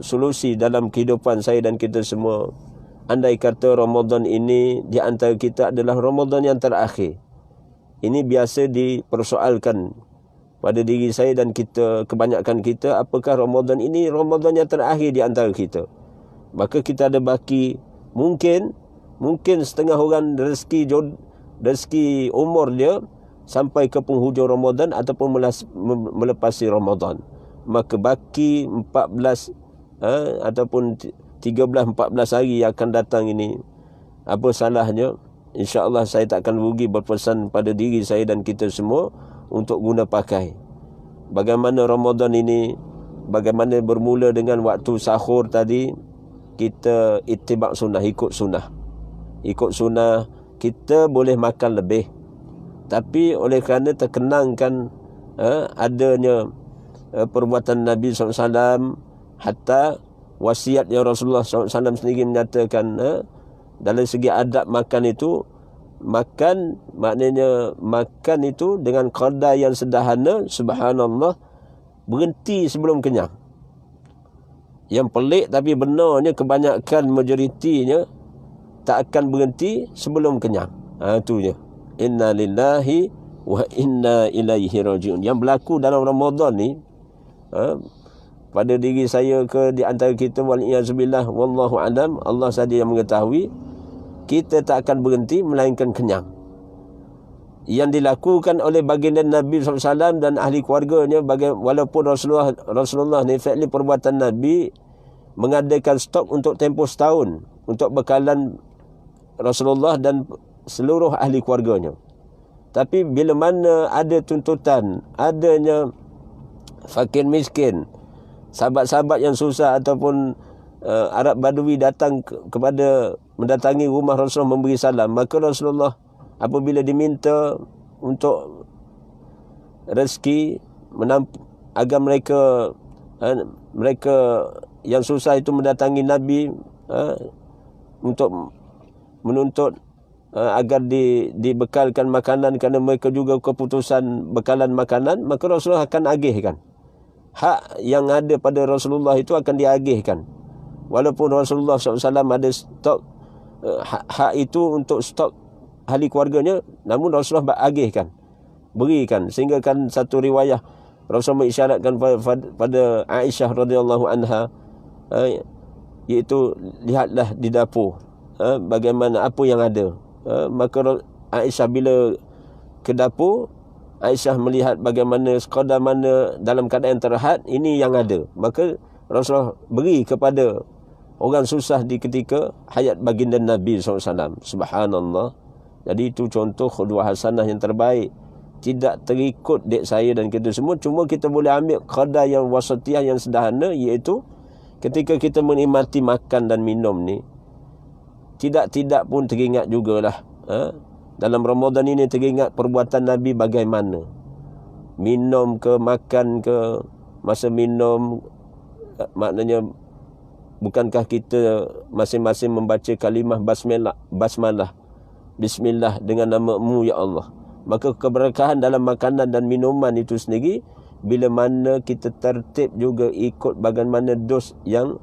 solusi dalam kehidupan saya dan kita semua. Andai kata Ramadan ini di antara kita adalah Ramadan yang terakhir. Ini biasa dipersoalkan pada diri saya dan kita, kebanyakan kita, apakah Ramadan ini Ramadan yang terakhir di antara kita. Maka kita ada baki, mungkin setengah orang rezeki umur dia sampai ke penghujung Ramadan ataupun melepasi Ramadan. Maka baki 14 ataupun 13-14 hari yang akan datang ini, apa salahnya? InsyaAllah saya tak akan rugi berpesan pada diri saya dan kita semua untuk guna pakai. Bagaimana Ramadan ini, bagaimana bermula dengan waktu sahur tadi, kita ittibak sunnah, ikut sunnah, kita boleh makan lebih. Tapi oleh kerana terkenangkan adanya perbuatan Nabi SAW, hatta wasiat yang Rasulullah SAW sendiri menyatakan, dalam segi adab makan itu, maknanya makan itu dengan qadar yang sederhana, subhanallah, berhenti sebelum kenyang. Yang pelik tapi benarnya kebanyakan majoritinya tak akan berhenti sebelum kenyang. Itunya. Inna lillahi wa inna ilaihi raji'un. Yang berlaku dalam Ramadan ni, pada diri saya ke di antara kita, wal-iyazubillah, wallahu alam, Allah saja yang mengetahui, kita tak akan berhenti melainkan kenyang. Yang dilakukan oleh baginda Nabi SAW dan ahli keluarganya, walaupun Rasulullah ni fi'li perbuatan Nabi mengadakan stok untuk tempoh setahun untuk bekalan Rasulullah dan seluruh ahli keluarganya. Tapi bila mana ada tuntutan, adanya fakir miskin, sahabat-sahabat yang susah ataupun Arab Badui datang mendatangi rumah Rasulullah memberi salam, maka Rasulullah apabila diminta untuk rezeki agar mereka yang susah itu mendatangi Nabi untuk menuntut agar dibekalkan makanan, kerana mereka juga keputusan bekalan makanan, maka Rasulullah akan agihkan. Hak yang ada pada Rasulullah itu akan diagihkan. Walaupun Rasulullah SAW ada stok hak itu untuk stok ahli keluarganya, namun Rasulullah agihkan, berikan. Sehingga kan satu riwayah Rasulullah mengisyaratkan pada Aisyah radhiyallahu anha, iaitu lihatlah di dapur bagaimana apa yang ada. Maka Aisyah bila ke dapur, Aisyah melihat bagaimana sekadar mana dalam keadaan terhad, ini yang ada. Maka Rasulullah beri kepada orang susah di ketika hayat baginda Nabi SAW. Subhanallah. Jadi itu contoh khudwah hasanah yang terbaik. Tidak terikut dek saya dan kita semua. Cuma kita boleh ambil qadar yang wasatiyah, yang sederhana, iaitu ketika kita menikmati makan dan minum ni, tidak pun teringat jugalah. Dalam Ramadan ini teringat perbuatan Nabi bagaimana. Minum ke, makan ke, masa minum, maknanya bukankah kita masing-masing membaca kalimah basmalah, bismillah, dengan nama-Mu ya Allah. Maka keberkahan dalam makanan dan minuman itu sendiri bila mana kita tertib juga ikut bagaimana dos yang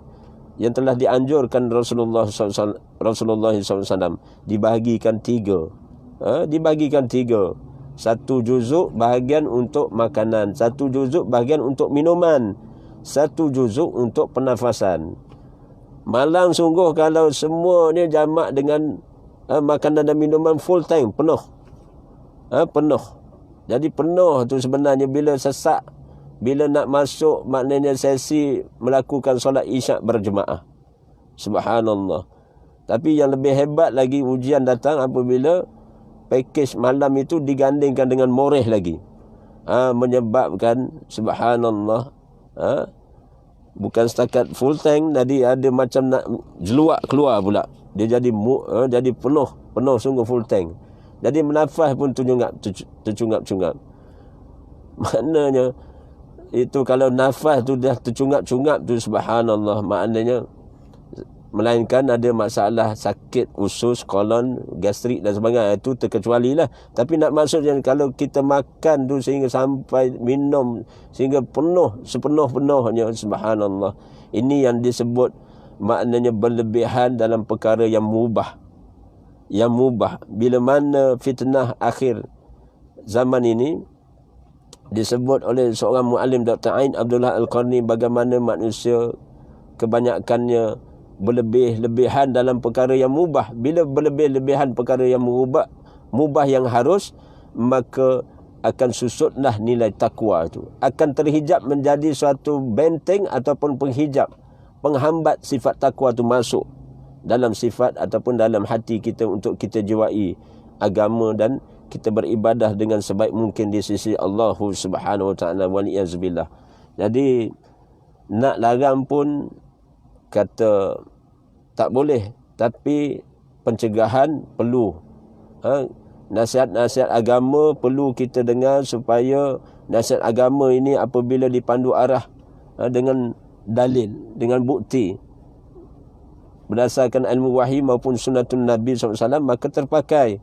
telah dianjurkan Rasulullah SAW. Dibahagikan 3. Dibahagikan 3. 1 juzuk bahagian untuk makanan, 1 juzuk bahagian untuk minuman, 1 juzuk untuk pernafasan. Malang sungguh kalau semua ni jamak dengan makanan dan minuman full tank, penuh. Penuh. Jadi penuh tu sebenarnya bila sesak, bila nak masuk maknanya sesi melakukan solat isyak berjemaah. Subhanallah. Tapi yang lebih hebat lagi ujian datang apabila pakej malam itu digandingkan dengan moreh lagi. Menyebabkan subhanallah, bukan setakat full tank, jadi ada macam nak jeluak keluar pula. Dia jadi penuh sungguh full tank. Jadi menafas pun tercungap-cungap. Maknanya itu kalau nafas tu dah tercungap-cungap tu subhanallah, maknanya melainkan ada masalah sakit usus, kolon, gastrik dan sebagainya, itu terkecualilah. Tapi nak maksudnya kalau kita makan tu sehingga sampai minum sehingga sepenuh-penuhnya subhanallah, ini yang disebut maknanya berlebihan dalam perkara yang mubah. Yang mubah. Bila mana fitnah akhir zaman ini disebut oleh seorang muallim Dr. Ain Abdullah Al-Qarni, bagaimana manusia kebanyakannya berlebih-lebihan dalam perkara yang mubah. Bila berlebih-lebihan perkara yang mubah yang harus, maka akan susutlah nilai takwa itu. Akan terhijab menjadi suatu benteng ataupun penghijab, penghambat sifat takwa itu masuk dalam sifat ataupun dalam hati kita untuk kita jiwai agama dan kita beribadah dengan sebaik mungkin di sisi Allah Subhanahu Wa Taala, waliyazubillah. Jadi nak larang pun kata tak boleh, tapi pencegahan perlu. Nasihat-nasihat agama perlu kita dengar, supaya nasihat agama ini apabila dipandu arah dengan dalil, dengan bukti berdasarkan ilmu wahyi maupun sunnatun Nabi SAW, maka terpakai.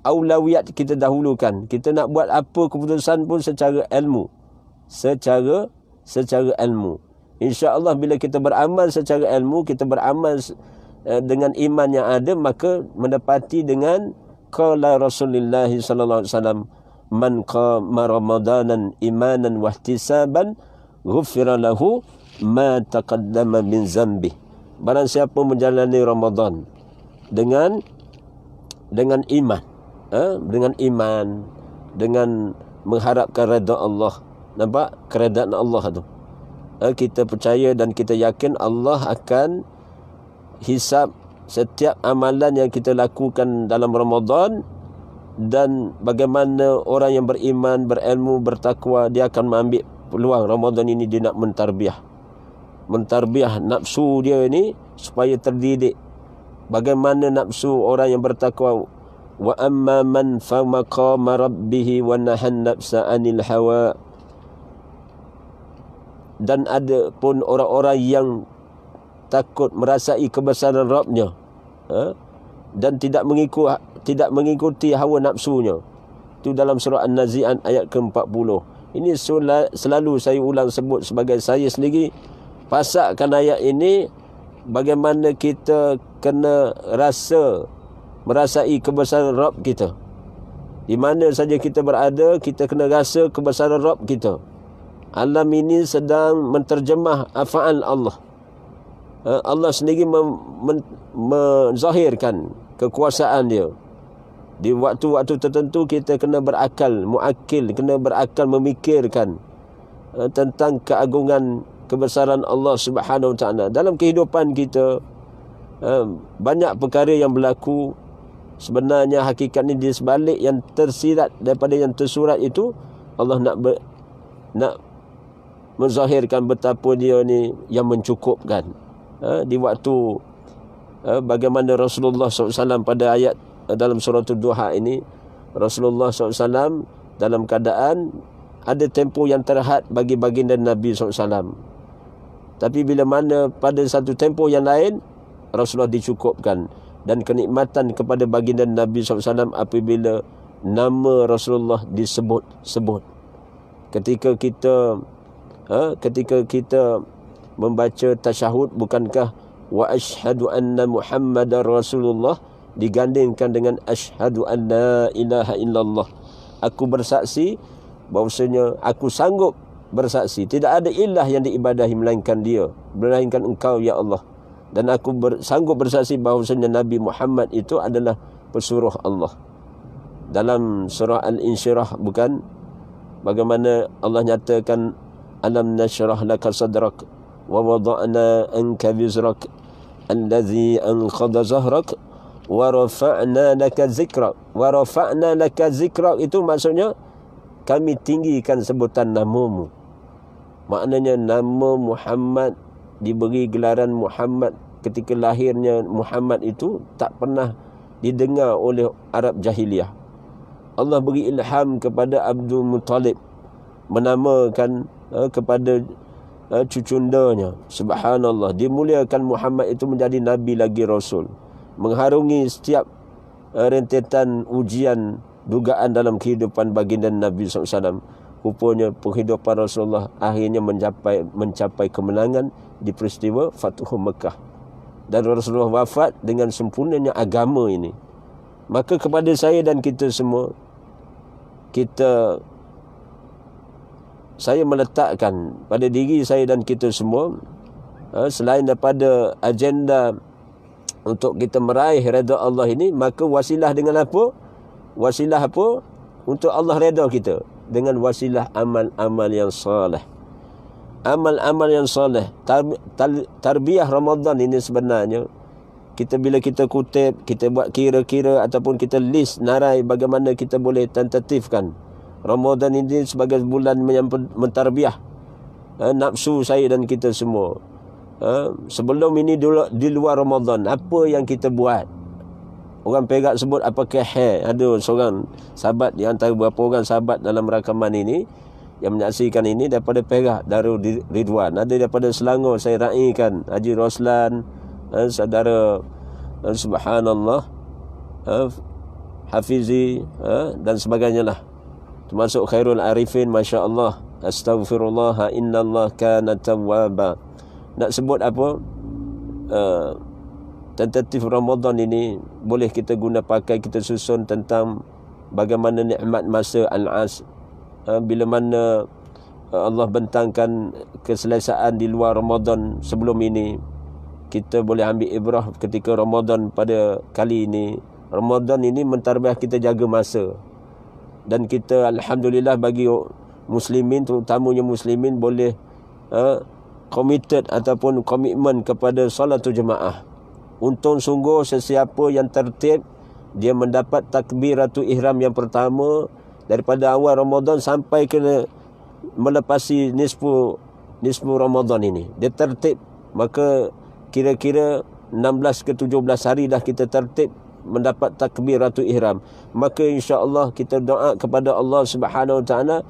Aulawiyat kita dahulukan. Kita nak buat apa keputusan pun secara ilmu. Secara ilmu. InsyaAllah bila kita beramal secara ilmu, kita beramal dengan iman yang ada, maka mendapati dengan qala Rasulullah sallallahu alaihi wasallam, man qama ramadanan imanan wahtisaban ghufira lahu ma taqaddama min zambi. Barang siapa menjalani Ramadan dengan iman, dengan iman, dengan mengharapkan redha Allah. Nampak keredaan Allah tu. Kita percaya dan kita yakin Allah akan hisab setiap amalan yang kita lakukan dalam Ramadan, dan bagaimana orang yang beriman, berilmu, bertakwa, dia akan mengambil peluang Ramadan ini dia nak mentarbiah nafsu dia ini supaya terdidik. Bagaimana nafsu orang yang bertakwa, wa amma man fa maqama rabbih wa nahan nafsa anil hawa. Dan ada pun orang-orang yang takut merasai kebesaran Rabbnya, dan tidak mengikuti hawa nafsunya. Itu dalam surah An-Nazi'at ayat ke-40. Ini selalu saya ulang sebut sebagai saya sendiri pasakkan ayat ini, bagaimana kita kena merasai kebesaran Rabb kita. Di mana saja kita berada, kita kena rasa kebesaran Rabb kita. Alam ini sedang menterjemah af'al Allah. Allah sendiri menzahirkan kekuasaan dia. Di waktu-waktu tertentu kita kena berakal, kena berakal memikirkan tentang keagungan kebesaran Allah Subhanahu Wa Taala dalam kehidupan kita. Banyak perkara yang berlaku, sebenarnya hakikatnya di sebalik yang tersirat daripada yang tersurat itu, Allah nak menzahirkan betapa dia ni yang mencukupkan. Di waktu bagaimana Rasulullah SAW pada ayat dalam surah Duha ini, Rasulullah SAW dalam keadaan ada tempoh yang terhad bagi baginda Nabi SAW. Tapi bila mana pada satu tempoh yang lain, Rasulullah dicukupkan. Dan kenikmatan kepada baginda Nabi SAW apabila nama Rasulullah disebut-sebut. ketika kita membaca tasyahud, bukankah wa asyhadu anna Muhammadar Rasulullah digandingkan dengan asyhadu an la ilaha illallah. Aku bersaksi bahwasanya aku sanggup bersaksi tidak ada ilah yang diibadahi melainkan Dia, melainkan Engkau ya Allah. Dan aku sanggup bersaksi bahwasanya Nabi Muhammad itu adalah pesuruh Allah. Dalam surah Al-Insyirah, bukan, bagaimana Allah nyatakan alam nashrah laka sadrak wa wada'na anka wizrak allazi anqadha zahrak wa rafa'na laka zikrak. Wa rafa'na laka zikrak itu maksudnya kami tinggikan sebutan namamu. Maknanya nama Muhammad, diberi gelaran Muhammad ketika lahirnya Muhammad itu tak pernah didengar oleh Arab jahiliyah. Allah beri ilham kepada Abdul Muttalib menamakan kepada cucundanya. Subhanallah, dimuliakan Muhammad itu menjadi Nabi lagi Rasul, mengharungi setiap rentetan ujian dugaan dalam kehidupan baginda Nabi SAW. Rupanya penghidupan Rasulullah akhirnya mencapai kemenangan di peristiwa Fathu Mekah, dan Rasulullah wafat dengan sempurnanya agama ini. Maka kepada saya dan kita semua, saya meletakkan pada diri saya dan kita semua, selain daripada agenda untuk kita meraih redha Allah ini, maka wasilah dengan apa? Wasilah apa? Untuk Allah redha kita, dengan wasilah amal-amal yang soleh. Amal-amal yang soleh. Tarbiyah Ramadan ini sebenarnya, bila kita kutip, kita buat kira-kira ataupun kita list narai bagaimana kita boleh tentatifkan Ramadan ini sebagai bulan mentarbiyah nafsu saya dan kita semua. Sebelum ini di luar Ramadan, apa yang kita buat? Orang Perak sebut apakah ada seorang sahabat di antara beberapa orang sahabat dalam rakaman ini yang menyaksikan ini daripada Perak, Darul Ridwan. Ada daripada Selangor, saya raikan Haji Roslan, saudara subhanallah Hafizi dan sebagainya lah, termasuk Khairul Arifin, Masya Allah, Astaghfirullah innallah kana tawwaba. Nak sebut apa? Tentatif Ramadan ini boleh kita guna pakai, kita susun tentang bagaimana nikmat masa Al-As, bila mana Allah bentangkan keselesaan di luar Ramadan sebelum ini. Kita boleh ambil ibrah ketika Ramadan pada kali ini. Ramadan ini mentarbiyah kita jaga masa. Dan kita alhamdulillah bagi muslimin, terutamanya muslimin, boleh committed ataupun komitmen kepada salatul jemaah. Untung sungguh sesiapa yang tertib, dia mendapat takbiratul ihram yang pertama daripada awal Ramadan sampai ke melepasi nisfu Ramadan ini. Dia tertib, maka kira-kira 16 ke 17 hari dah kita tertib mendapat takbiratul ihram. Maka insya-Allah kita doa kepada Allah Subhanahu wa taala,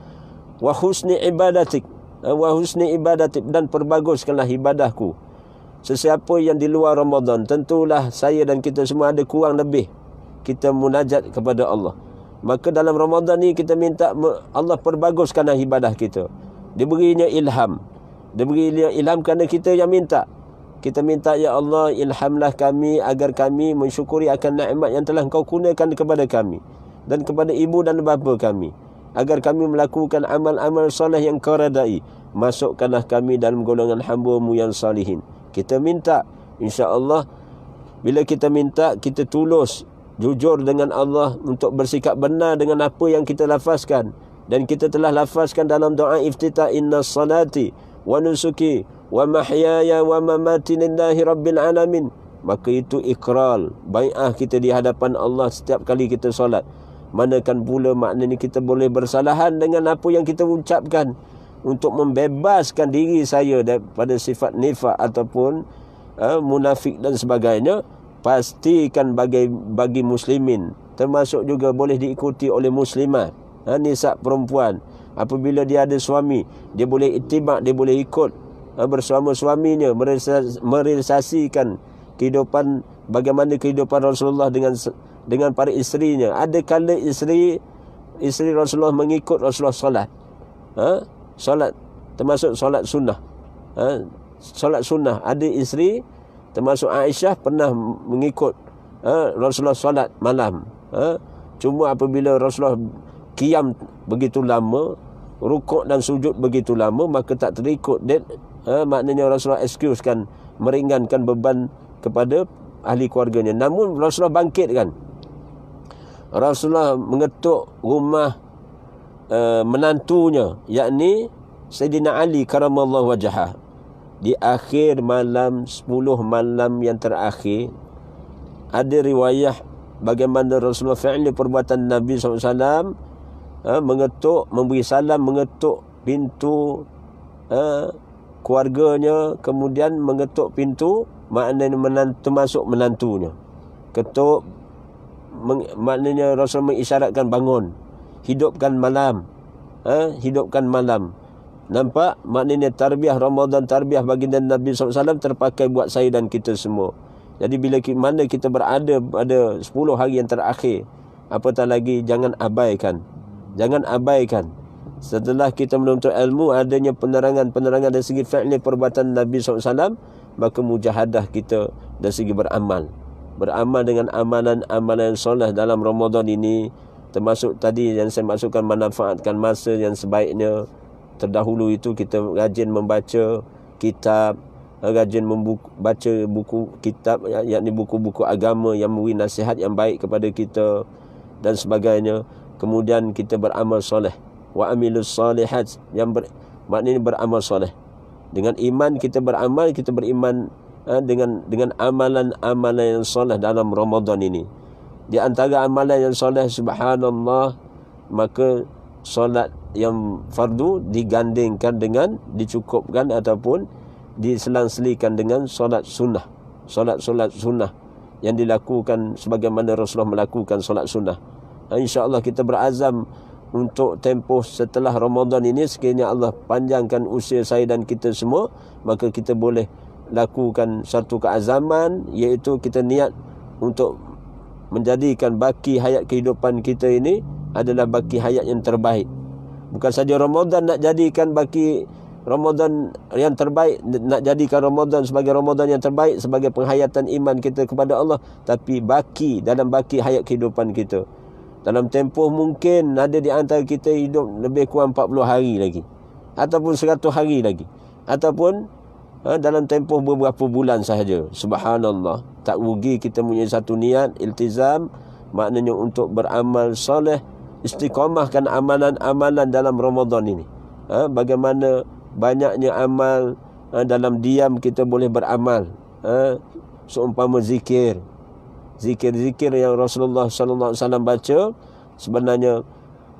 wa husni ibadatik, dan perbaguskanlah ibadahku. Sesiapa yang di luar Ramadan, tentulah saya dan kita semua ada kurang lebih kita munajat kepada Allah. Maka dalam Ramadan ni kita minta Allah perbaguskanlah ibadah kita. Diberinya ilham. Diberinya ilham kerana kita yang minta. Kita minta, ya Allah, ilhamlah kami agar kami mensyukuri akan nikmat yang telah Engkau kurniakan kepada kami dan kepada ibu dan bapa kami, agar kami melakukan amal-amal soleh yang Kau redai. Masukkanlah kami dalam golongan hamba-Mu yang salihin. Kita minta, insya-Allah, bila kita minta, kita tulus, jujur dengan Allah untuk bersikap benar dengan apa yang kita lafazkan. Dan kita telah lafazkan dalam doa iftitah, inna salati wa nusuki wa mahyaya wa mamati lillahi rabbil alamin. Maka itu ikrar, bai'ah kita di hadapan Allah setiap kali kita solat. Manakan pula maknanya kita boleh bersalahan dengan apa yang kita ucapkan untuk membebaskan diri saya daripada sifat nifak ataupun munafik dan sebagainya. Pastikan bagi muslimin, termasuk juga boleh diikuti oleh muslimat, nisa perempuan, apabila dia ada suami, dia boleh itibak, dia boleh ikut bersama suaminya, merealisasikan kehidupan, bagaimana kehidupan Rasulullah dengan para isterinya. Ada kala isteri Rasulullah mengikut Rasulullah solat. Solat termasuk solat sunnah. Solat sunnah. Ada isteri termasuk Aisyah pernah mengikut Rasulullah solat malam. Cuma apabila Rasulullah qiyam begitu lama, rukuk dan sujud begitu lama, maka tak terikut dia. Maknanya Rasulullah excusekan, meringankan beban kepada ahli keluarganya. Namun Rasulullah bangkitkan. Rasulullah mengetuk rumah menantunya, yakni Sayyidina Ali karamallahu wajhah. Di akhir malam 10 malam yang terakhir, ada riwayah bagaimana Rasulullah fi'li perbuatan Nabi SAW, mengetuk, memberi salam, mengetuk pintu keluarganya, kemudian mengetuk pintu, maknanya termasuk menantunya. Ketuk maknanya Rasul mengisyaratkan bangun, hidupkan malam, hidupkan malam. Nampak? Maknanya tarbiyah Ramadan, tarbiyah baginda Nabi SAW terpakai buat saya dan kita semua. Jadi bila mana kita berada pada 10 hari yang terakhir, apatah lagi jangan abaikan. Jangan abaikan. Setelah kita menuntut ilmu, adanya penerangan-penerangan dari segi fi'li perbuatan Nabi SAW, maka mujahadah kita dari segi beramal. Beramal dengan amalan-amalan soleh dalam Ramadan ini, termasuk tadi yang saya maksudkan, manfaatkan masa yang sebaiknya. Terdahulu itu kita rajin membaca kitab, rajin membaca buku kitab, yakni buku-buku agama yang memberi nasihat yang baik kepada kita dan sebagainya. Kemudian kita beramal soleh, wa amilus solihat, yang maknanya beramal soleh. Dengan iman kita beramal, kita beriman dengan amalan-amalan yang soleh dalam Ramadan ini. Di antara amalan yang soleh, subhanallah, maka solat yang fardu digandingkan dengan, dicukupkan ataupun diselang-selikan dengan solat sunnah. Solat sunnah yang dilakukan sebagaimana Rasulullah melakukan solat sunnah. InsyaAllah kita berazam untuk tempoh setelah Ramadan ini, sekiranya Allah panjangkan usia saya dan kita semua, maka kita boleh lakukan satu keazaman, iaitu kita niat untuk menjadikan baki hayat kehidupan kita ini adalah baki hayat yang terbaik. Bukan saja Ramadan nak jadikan baki Ramadan yang terbaik, nak jadikan Ramadan sebagai Ramadan yang terbaik, sebagai penghayatan iman kita kepada Allah, tapi baki dalam baki hayat kehidupan kita. Dalam tempoh mungkin ada di antara kita hidup lebih kurang 40 hari lagi, ataupun 100 hari lagi, ataupun dalam tempoh beberapa bulan sahaja. Subhanallah, tak rugi kita punya satu niat, iltizam, maknanya untuk beramal soleh, istiqamahkan amalan-amalan dalam Ramadan ini. Bagaimana banyaknya amal, dalam diam kita boleh beramal. Seumpama zikir yang Rasulullah SAW baca, sebenarnya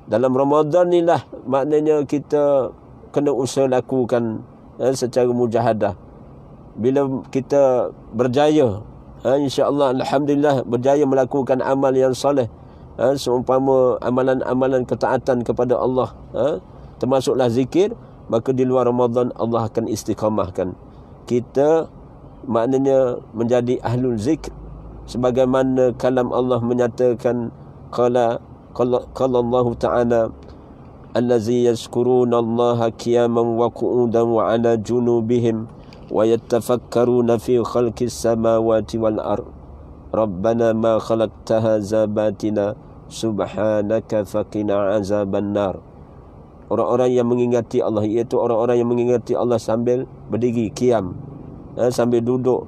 dalam Ramadan inilah maknanya kita kena usaha lakukan secara mujahadah. Bila kita berjaya, insya-Allah, alhamdulillah, berjaya melakukan amal yang soleh, seumpama amalan-amalan ketaatan kepada Allah, termasuklah zikir, maka di luar Ramadan Allah akan istiqamahkan kita, maknanya menjadi ahlul zikr, sebagaimana kalam Allah menyatakan, qala Allah Ta'ala, allazi yazkuruna Allah qiyaman wa qu'udan wa ala junubihim wa yattafakkaruna fi khalqis samawati wal ard rabbana ma khalaqta hadza batina subhanaka faqina azaban nar. Orang-orang yang mengingati Allah, iaitu orang-orang yang mengingati Allah sambil berdiri qiyam, sambil duduk,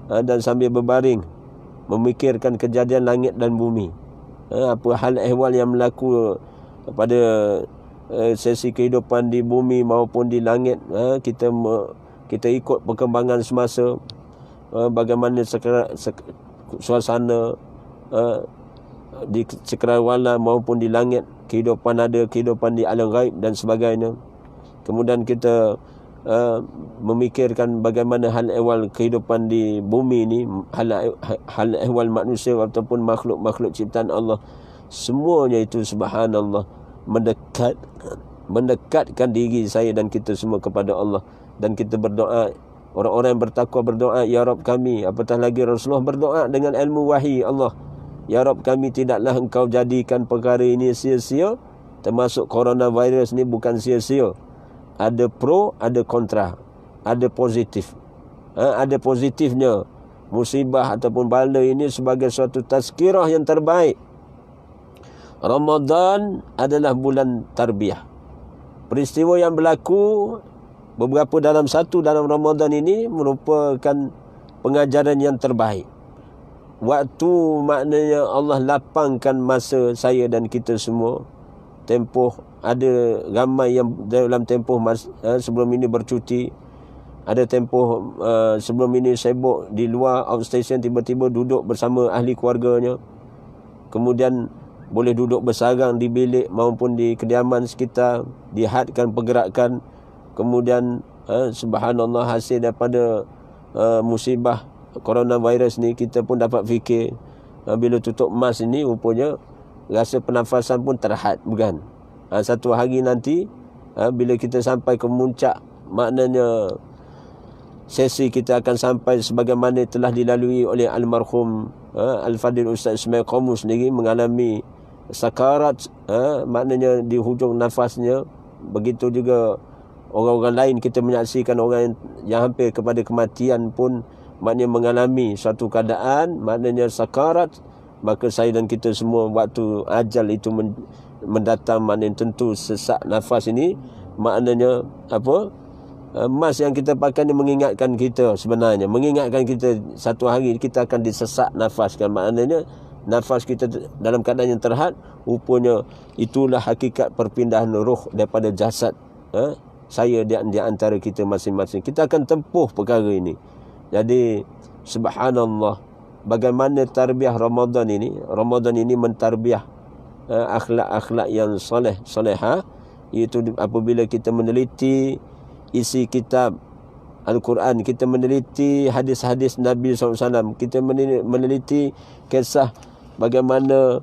dan sambil berbaring, memikirkan kejadian langit dan bumi, apa hal ehwal yang berlaku pada sesi kehidupan di bumi maupun di langit. Kita ikut perkembangan semasa, bagaimana suasana di cakrawala maupun di langit, kehidupan ada, kehidupan di alam ghaib dan sebagainya. Kemudian kita memikirkan bagaimana hal ehwal kehidupan di bumi ini, hal ehwal manusia ataupun makhluk-makhluk ciptaan Allah. Semuanya itu subhanallah mendekatkan diri saya dan kita semua kepada Allah. Dan kita berdoa, orang-orang yang bertakwa berdoa, ya Rabb kami, apatah lagi Rasulullah berdoa dengan ilmu wahyi Allah, ya Rabb kami, tidaklah engkau jadikan perkara ini sia-sia termasuk coronavirus ni bukan sia-sia. Ada pro, ada kontra, ada positif. Ada positifnya. Musibah ataupun bala ini sebagai suatu tazkirah yang terbaik. Ramadan adalah bulan tarbiyah. Peristiwa yang berlaku beberapa dalam Ramadan ini merupakan pengajaran yang terbaik. Waktu maknanya Allah lapangkan masa saya dan kita semua. Tempoh, ada ramai yang dalam tempoh sebelum ini bercuti. Ada tempoh sebelum ini sibuk di luar outstation, tiba-tiba duduk bersama ahli keluarganya. Kemudian boleh duduk bersarang di bilik maupun di kediaman sekitar, dihadkan pergerakan. Kemudian subhanallah, hasil daripada musibah coronavirus ni, kita pun dapat fikir bila tutup mask ini rupanya rasa pernafasan pun terhad, bukan? Satu hari nanti bila kita sampai ke muncak, maknanya sesi kita akan sampai sebagaimana telah dilalui oleh almarhum Al-Fadil Ustaz Ismail Qamus sendiri, mengalami sakarat, maknanya di hujung nafasnya. Begitu juga orang-orang lain, kita menyaksikan orang yang hampir kepada kematian pun maknanya mengalami satu keadaan maknanya sakarat. Maka saya dan kita semua waktu ajal itu mendatang, maknanya tentu sesak nafas ini maknanya apa? Emas yang kita pakai ni mengingatkan kita, sebenarnya mengingatkan kita satu hari kita akan disesak nafas kan. Maknanya nafas kita dalam keadaan yang terhad, rupanya itulah hakikat perpindahan roh daripada jasad saya di antara kita masing-masing. Kita akan tempuh perkara ini. Jadi subhanallah, bagaimana tarbiyah Ramadan ini. Ramadan ini mentarbiyah akhlak-akhlak yang solehah, iaitu apabila kita meneliti isi kitab Al-Quran, kita meneliti hadis-hadis Nabi SAW, kita meneliti kisah bagaimana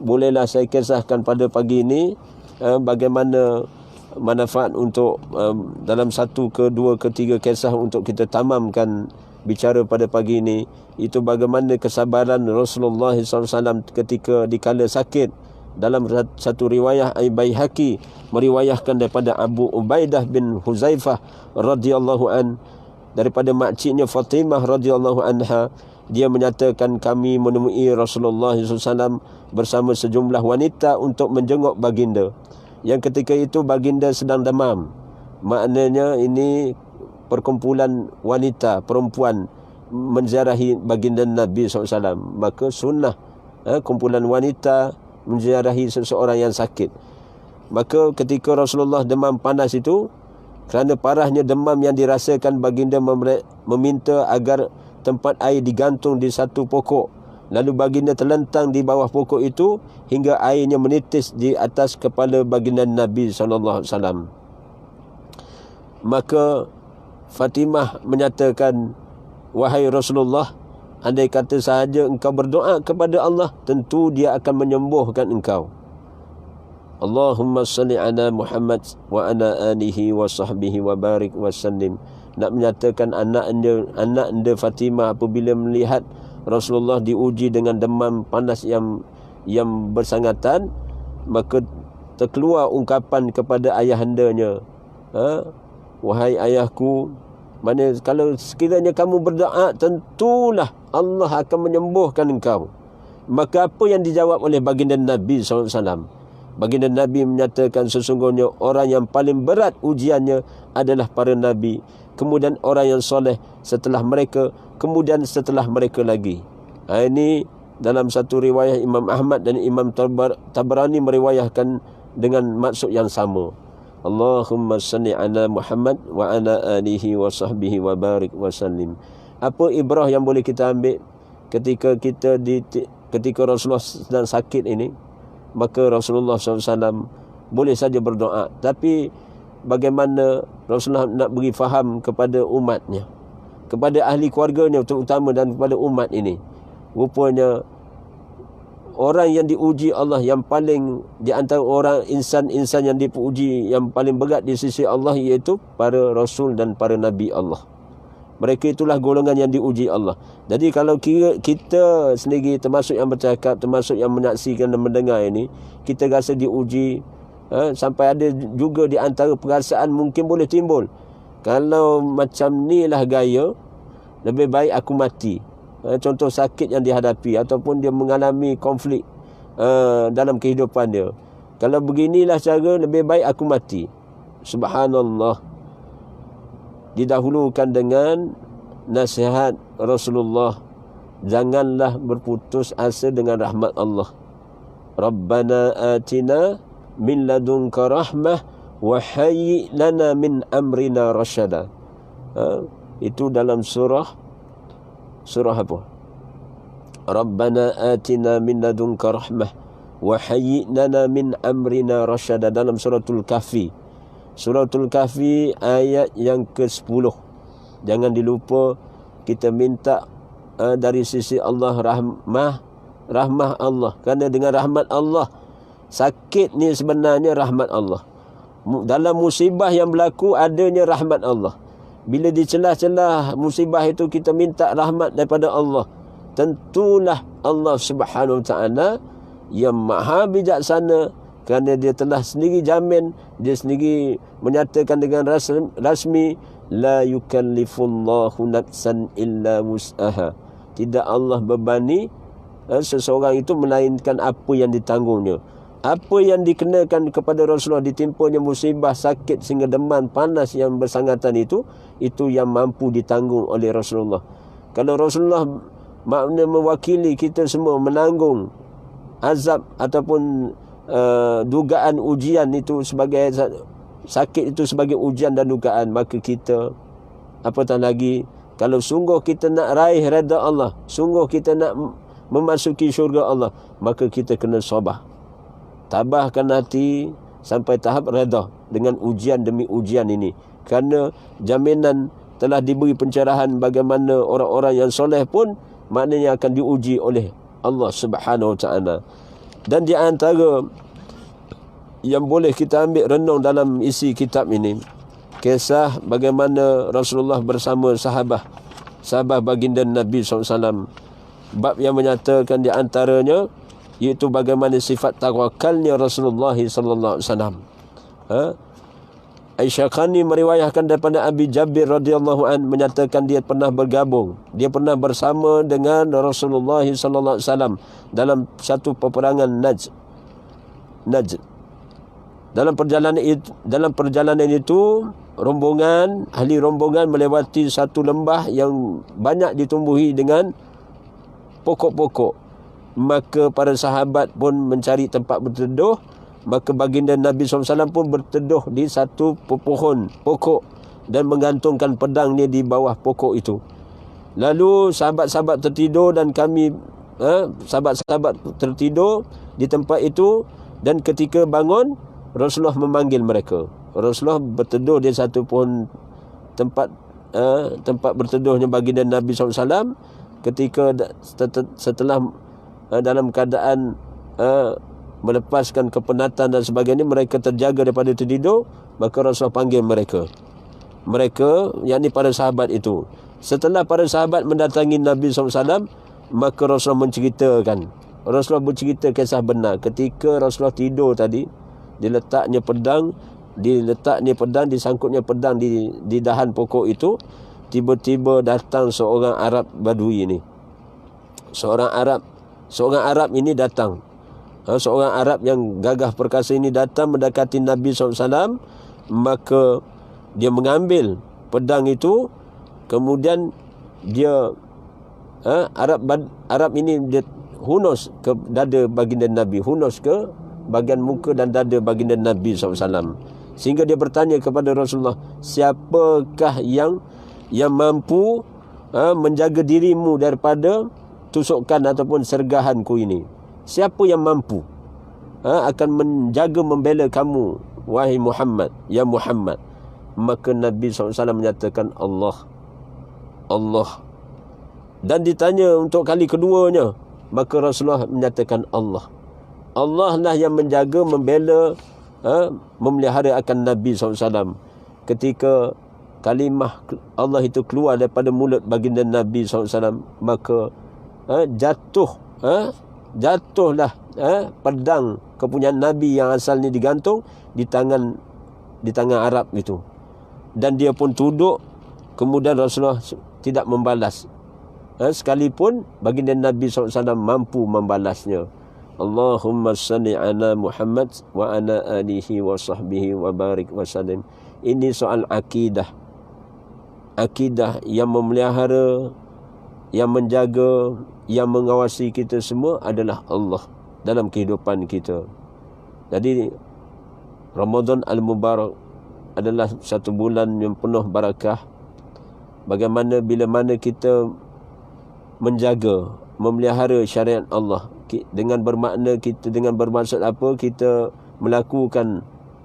bolehlah saya kisahkan pada pagi ini bagaimana manfaat untuk dalam satu ke dua ke tiga kisah untuk kita tamamkan bicara pada pagi ini. Itu bagaimana kesabaran Rasulullah SAW ketika dikala sakit. Dalam satu riwayah Al-Baihaqi meriwayahkan daripada Abu Ubaidah bin Huzaifah radhiyallahu an, daripada makciknya Fatimah radhiyallahu anha, dia menyatakan kami menemui Rasulullah SAW bersama sejumlah wanita untuk menjenguk baginda. Yang ketika itu baginda sedang demam. Maknanya ini perkumpulan wanita, perempuan menziarahi baginda Nabi SAW. Maka sunnah kumpulan wanita menziarahi seseorang yang sakit. Maka ketika Rasulullah demam panas itu, kerana parahnya demam yang dirasakan, baginda meminta agar tempat air digantung di satu pokok. Lalu baginda terlentang di bawah pokok itu hingga airnya menitis di atas kepala baginda Nabi SAW. Maka Fatimah menyatakan, wahai Rasulullah, andai kata sahaja engkau berdoa kepada Allah, tentu dia akan menyembuhkan engkau. Allahumma salli ala Muhammad wa ala alihi wa sahbihi wa barik wa sallim. Nak menyatakan anak anda Fatimah apabila melihat Rasulullah diuji dengan demam panas yang bersangatan, maka terkeluar ungkapan kepada ayahandanya, wahai ayahku, mana kalau sekiranya kamu berdoa, tentulah Allah akan menyembuhkan engkau. Maka apa yang dijawab oleh baginda Nabi SAW? Baginda Nabi menyatakan sesungguhnya orang yang paling berat ujiannya adalah para Nabi, kemudian orang yang soleh setelah mereka, kemudian setelah mereka lagi. Ini dalam satu riwayah Imam Ahmad dan Imam Tabrani meriwayahkan dengan maksud yang sama. Allahumma salli ala Muhammad wa ala alihi wa sahbihi wa barik wa sallim. Apa ibrah yang boleh kita ambil ketika Rasulullah sedang sakit ini? Maka Rasulullah SAW boleh saja berdoa, tapi bagaimana Rasulullah nak beri faham kepada umatnya, kepada ahli keluarganya terutama, dan kepada umat ini. Rupanya orang yang diuji Allah yang paling, di antara orang insan-insan yang dipuji yang paling berat di sisi Allah, iaitu para Rasul dan para Nabi Allah. Mereka itulah golongan yang diuji Allah. Jadi kalau kita sendiri termasuk yang bercakap, termasuk yang menyaksikan dan mendengar ini, kita rasa diuji, sampai ada juga di antara perasaan mungkin boleh timbul, kalau macam ni lah gaya, lebih baik aku mati. Contoh sakit yang dihadapi ataupun dia mengalami konflik dalam kehidupan dia. Kalau beginilah cara, lebih baik aku mati. Subhanallah. Didahulukan dengan nasihat Rasulullah, janganlah berputus asa dengan rahmat Allah. Rabbana atina min ladunka rahmah wa hayyi lana min amrina rasyada. Itu dalam surah apa? Rabbana atina min ladunka rahmah wa hayyi lana min amrina rasyada, dalam suratul Kahfi. Suratul Kahfi ayat yang ke-10. Jangan dilupa kita minta dari sisi Allah rahmah Allah. Kerana dengan rahmat Allah, sakit ni sebenarnya rahmat Allah. Dalam musibah yang berlaku adanya rahmat Allah. Bila di celah-celah musibah itu kita minta rahmat daripada Allah, tentulah Allah Subhanahu Wa Taala yang maha bijaksana, kerana dia telah sendiri jamin, dia sendiri menyatakan dengan rasmi, la yukallifullahu nafsan illa wus'aha. Tidak Allah bebani seseorang itu melainkan apa yang ditanggungnya. Apa yang dikenakan kepada Rasulullah, ditimpanya musibah, sakit sehingga demam, panas yang bersangatan itu yang mampu ditanggung oleh Rasulullah. Kalau Rasulullah makna mewakili kita semua menanggung azab ataupun dugaan ujian itu sebagai sakit itu sebagai ujian dan dugaan, maka kita apatah lagi kalau sungguh kita nak raih redha Allah, sungguh kita nak memasuki syurga Allah, maka kita kena sabar, tabahkan hati sampai tahap redha dengan ujian demi ujian ini. Kerana jaminan telah diberi pencerahan bagaimana orang-orang yang soleh pun maknanya akan diuji oleh Allah Subhanahu Wa Taala. Dan di antara yang boleh kita ambil renung dalam isi kitab ini, kisah bagaimana Rasulullah bersama sahabat baginda Nabi SAW. Bab yang menyatakan di antaranya iaitu bagaimana sifat tawakalnya Rasulullah SAW. Aisyah Khani meriwayatkan daripada Abi Jabir radhiyallahu an, menyatakan dia pernah bergabung, dia pernah bersama dengan Rasulullah SAW dalam satu peperangan Najd. Dalam perjalanan itu ahli rombongan melewati satu lembah yang banyak ditumbuhi dengan pokok-pokok. Maka para sahabat pun mencari tempat berteduh. Maka baginda Nabi SAW pun berteduh di satu pokok dan menggantungkan pedangnya di bawah pokok itu. Lalu sahabat-sahabat tertidur dan sahabat-sahabat tertidur di tempat itu, dan ketika bangun Rasulullah memanggil mereka. Rasulullah berteduh di satu pohon tempat berteduhnya baginda Nabi SAW. Ketika setelah dalam keadaan melepaskan kepenatan dan sebagainya, mereka terjaga daripada tertidur, maka Rasulullah panggil mereka, yakni para sahabat itu. Setelah para sahabat mendatangi Nabi SAW, maka Rasulullah menceritakan. Rasulullah bercerita kisah benar. Ketika Rasulullah tidur tadi, diletaknya pedang, disangkutnya pedang di dahan pokok itu, tiba-tiba datang seorang Arab Badui ini. Seorang Arab ini datang. Seorang Arab yang gagah perkasa ini datang mendekati Nabi SAW. Maka dia mengambil pedang itu, kemudian dia Arab ini dia hunus ke dada baginda Nabi, hunus ke bahagian muka dan dada baginda Nabi SAW. Sehingga dia bertanya kepada Rasulullah, siapakah yang mampu menjaga dirimu daripada tusukan ataupun sergahanku ini? Siapa yang mampu akan menjaga membela kamu, wahai Muhammad, ya Muhammad? Maka Nabi SAW menyatakan Allah. Dan ditanya untuk kali keduanya, maka Rasulullah menyatakan Allah lah yang menjaga, membela, memelihara akan Nabi SAW. Ketika kalimah Allah itu keluar daripada mulut baginda Nabi SAW, maka jatuhlah pedang kepunyaan Nabi yang asalnya digantung di tangan Arab itu, dan dia pun tunduk. Kemudian Rasulullah tidak membalas, sekalipun baginda Nabi SAW mampu membalasnya. Allahumma salli ala Muhammad wa ala alihi wa sahbihi wa barik wa sallim. Ini soal akidah yang memelihara, yang menjaga, yang mengawasi kita semua adalah Allah dalam kehidupan kita. Jadi Ramadan Al-Mubarak adalah satu bulan yang penuh barakah. Bagaimana bila mana kita menjaga, memelihara syariat Allah, dengan bermakna kita, dengan bermaksud apa? Kita melakukan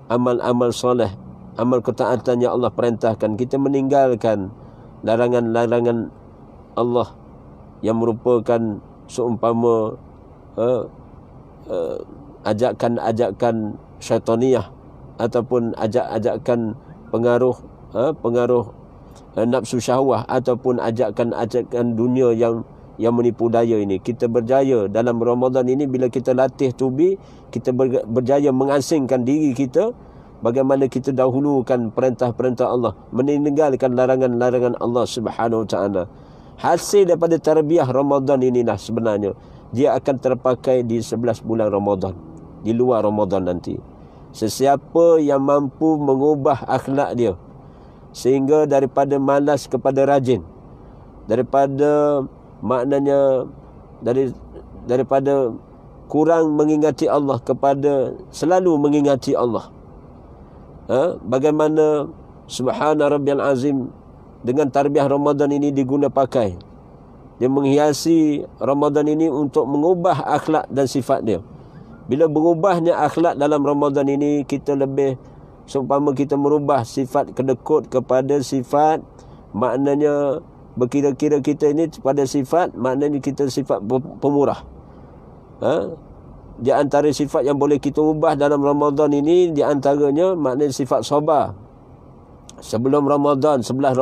amal-amal soleh, amal ketaatan yang Allah perintahkan. Kita meninggalkan larangan-larangan Allah yang merupakan seumpama ajakan-ajakan syaitaniyah ataupun ajakan pengaruh nafsu syahwah ataupun ajakan-ajakan dunia yang menipu daya ini. Kita berjaya dalam Ramadan ini bila kita latih tubi, kita berjaya mengasingkan diri kita. Bagaimana kita dahulukan perintah-perintah Allah, meninggalkan larangan-larangan Allah Subhanahu Wa Taala. Hasil daripada tarbiyah Ramadan inilah sebenarnya dia akan terpakai di 11 bulan Ramadan, di luar Ramadan nanti. Sesiapa yang mampu mengubah akhlak dia sehingga daripada malas kepada rajin, daripada maknanya daripada kurang mengingati Allah kepada selalu mengingati Allah. Bagaimana subhana rabbiyal azim dengan tarbiyah Ramadan ini diguna pakai. Dia menghiasi Ramadan ini untuk mengubah akhlak dan sifat dia. Bila berubahnya akhlak dalam Ramadan ini, kita lebih seumpama kita merubah sifat kedekut kepada sifat, maknanya berkira-kira kita ini pada sifat, maknanya kita sifat pemurah. Di antara sifat yang boleh kita ubah dalam Ramadan ini, di antaranya maknanya sifat sabar. Sebelum Ramadan, 11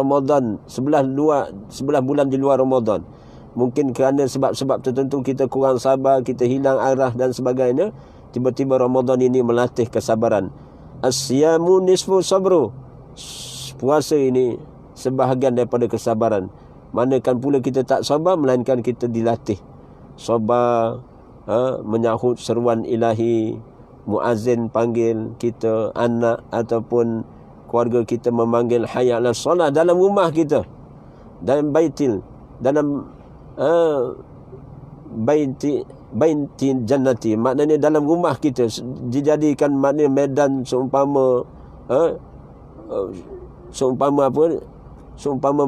bulan di luar Ramadan, mungkin kerana sebab-sebab tertentu kita kurang sabar, kita hilang arah dan sebagainya. Tiba-tiba Ramadan ini melatih kesabaran. As-siyamu nisfu sabru. Puasa ini sebahagian daripada kesabaran. Manakan pula kita tak sabar, melainkan kita dilatih sabar, menyahut seruan ilahi, muazzin panggil kita, anak ataupun keluarga kita memanggil hayya 'alas solah dalam rumah kita, dalam dalam baiti jannati, maknanya dalam rumah kita dijadikan maknanya medan seumpama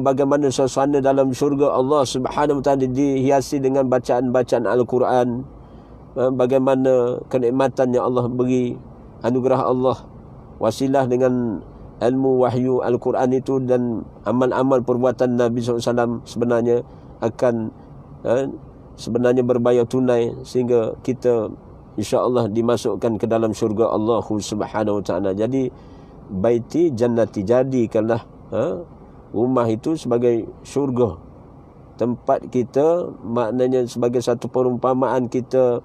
bagaimana suasana dalam syurga Allah Subhanahu Wa Taala dihiasi dengan bacaan-bacaan Al-Quran. Bagaimana kenikmatan yang Allah beri, anugerah Allah, wasilah dengan ilmu wahyu Al-Quran itu dan amal-amal perbuatan Nabi SAW sebenarnya akan sebenarnya berbayar tunai sehingga kita insya-Allah dimasukkan ke dalam syurga Allah Subhanahu Wa Taala. Jadi baiti jannati, jadikanlah rumah itu sebagai syurga, tempat kita, maknanya sebagai satu perumpamaan kita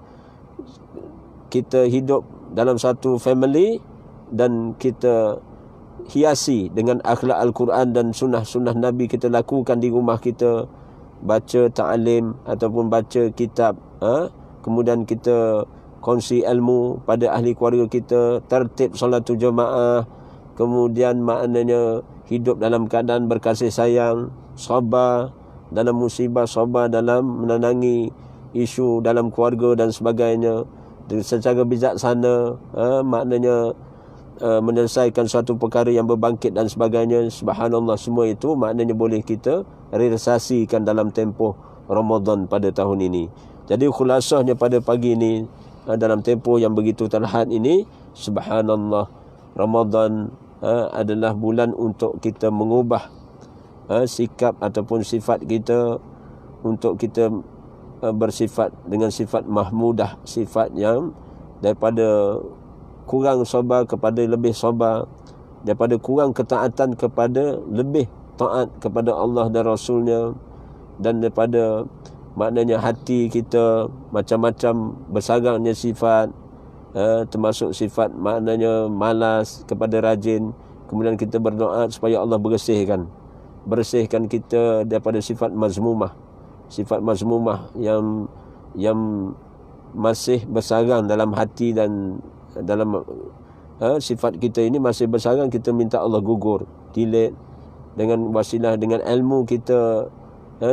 hidup dalam satu family dan kita hiasi dengan akhlak Al-Quran dan sunnah-sunnah Nabi. Kita lakukan di rumah kita, baca ta'lim ataupun baca kitab, kemudian kita kongsi ilmu pada ahli keluarga kita, tertib solat jemaah, kemudian maknanya hidup dalam keadaan berkasih sayang, sabar dalam musibah, sabar dalam menenangi isu dalam keluarga dan sebagainya, secara bijaksana, maknanya menyelesaikan suatu perkara yang berbangkit dan sebagainya. Subhanallah, semua itu maknanya boleh kita realisasikan dalam tempoh Ramadan pada tahun ini. Jadi khulasahnya pada pagi ini, dalam tempoh yang begitu terhad ini, subhanallah, Ramadan adalah bulan untuk kita mengubah sikap ataupun sifat kita, untuk kita bersifat dengan sifat mahmudah, sifat yang daripada kurang sabar kepada lebih sabar, daripada kurang ketaatan kepada lebih taat kepada Allah dan Rasulnya, dan daripada maknanya hati kita macam-macam bersarangnya sifat, termasuk sifat maknanya malas kepada rajin. Kemudian kita berdoa supaya Allah bersihkan kita daripada sifat mazmumah yang masih bersarang dalam hati, dan dalam sifat kita ini masih bersarang. Kita minta Allah gugur, delete dengan wasilah dengan ilmu kita,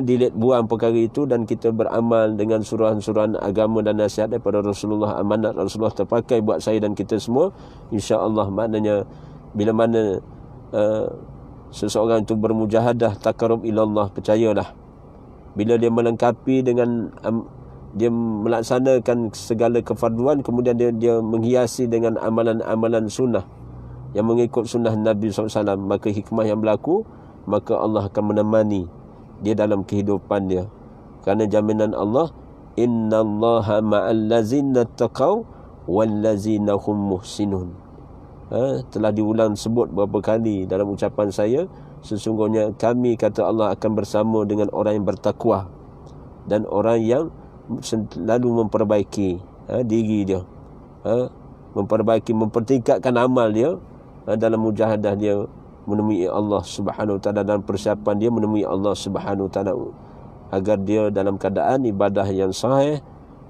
delete buang perkara itu, dan kita beramal dengan suruhan-suruhan agama dan nasihat daripada Rasulullah. Amanat Rasulullah terpakai buat saya dan kita semua, insya-Allah. Maknanya bila mana seseorang itu bermujahadah taqarrub ila Allah, percayalah bila dia melengkapi dengan dia melaksanakan segala kefarduan, kemudian dia menghiasi dengan amalan-amalan sunnah yang mengikut sunnah Nabi SAW, maka hikmah yang berlaku, maka Allah akan menemani dia dalam kehidupan dia. Kerana jaminan Allah, innallaha ma'al ladzina taqaw wal ladzina hum muhsinun. Telah diulang sebut beberapa kali dalam ucapan saya, sesungguhnya kami, kata Allah, akan bersama dengan orang yang bertakwa dan orang yang selalu memperbaiki diri dia, mempertingkatkan amal dia dalam mujahadah dia menemui Allah Subhanahu Wa Taala, dan persiapan dia menemui Allah Subhanahu Wa Taala, agar dia dalam keadaan ibadah yang sahih,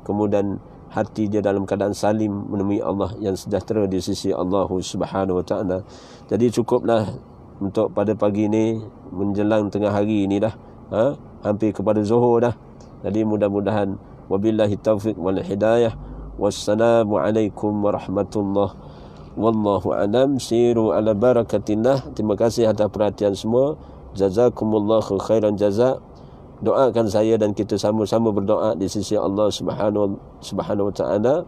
kemudian hati dia dalam keadaan salim menemui Allah yang sejahtera di sisi Allah Subhanahu Wa Taala. Jadi cukuplah untuk pada pagi ini, menjelang tengah hari ini dah, hampir kepada zuhur dah. Jadi mudah-mudahan, wabillahi taufiq wal hidayah. Wassalamu alaikum warahmatullahi, wallahu alam. Siru ala barakatillah. Terima kasih atas perhatian semua. Jazakumullahu khairan jazak. Doakan saya dan kita sama-sama berdoa di sisi Allah Subhanahu Wa Taala.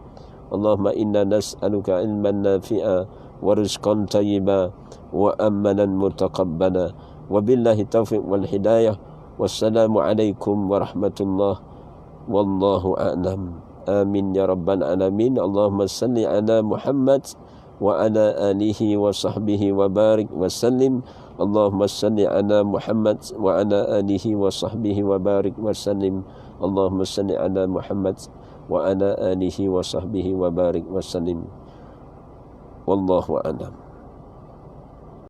Allahumma inna nas'aluka ilman nafi'a wa rizqan tayyiba wa amalan mutaqabbala. Wabillahi taufiq wal hidayah. Wassalamu alaikum warahmatullahi, wallahu a'lam. Amin ya rabbal alamin. Allahumma salli ala Muhammad wa ala alihi wa sahbihi wa barik wa sallim. Allahumma salli ala Muhammad wa ala alihi wa sahbihi wa barik wa sallim. Allahumma salli ala Muhammad wa ala alihi wa sahbihi wa barik wa sallim. Wallahu a'lam.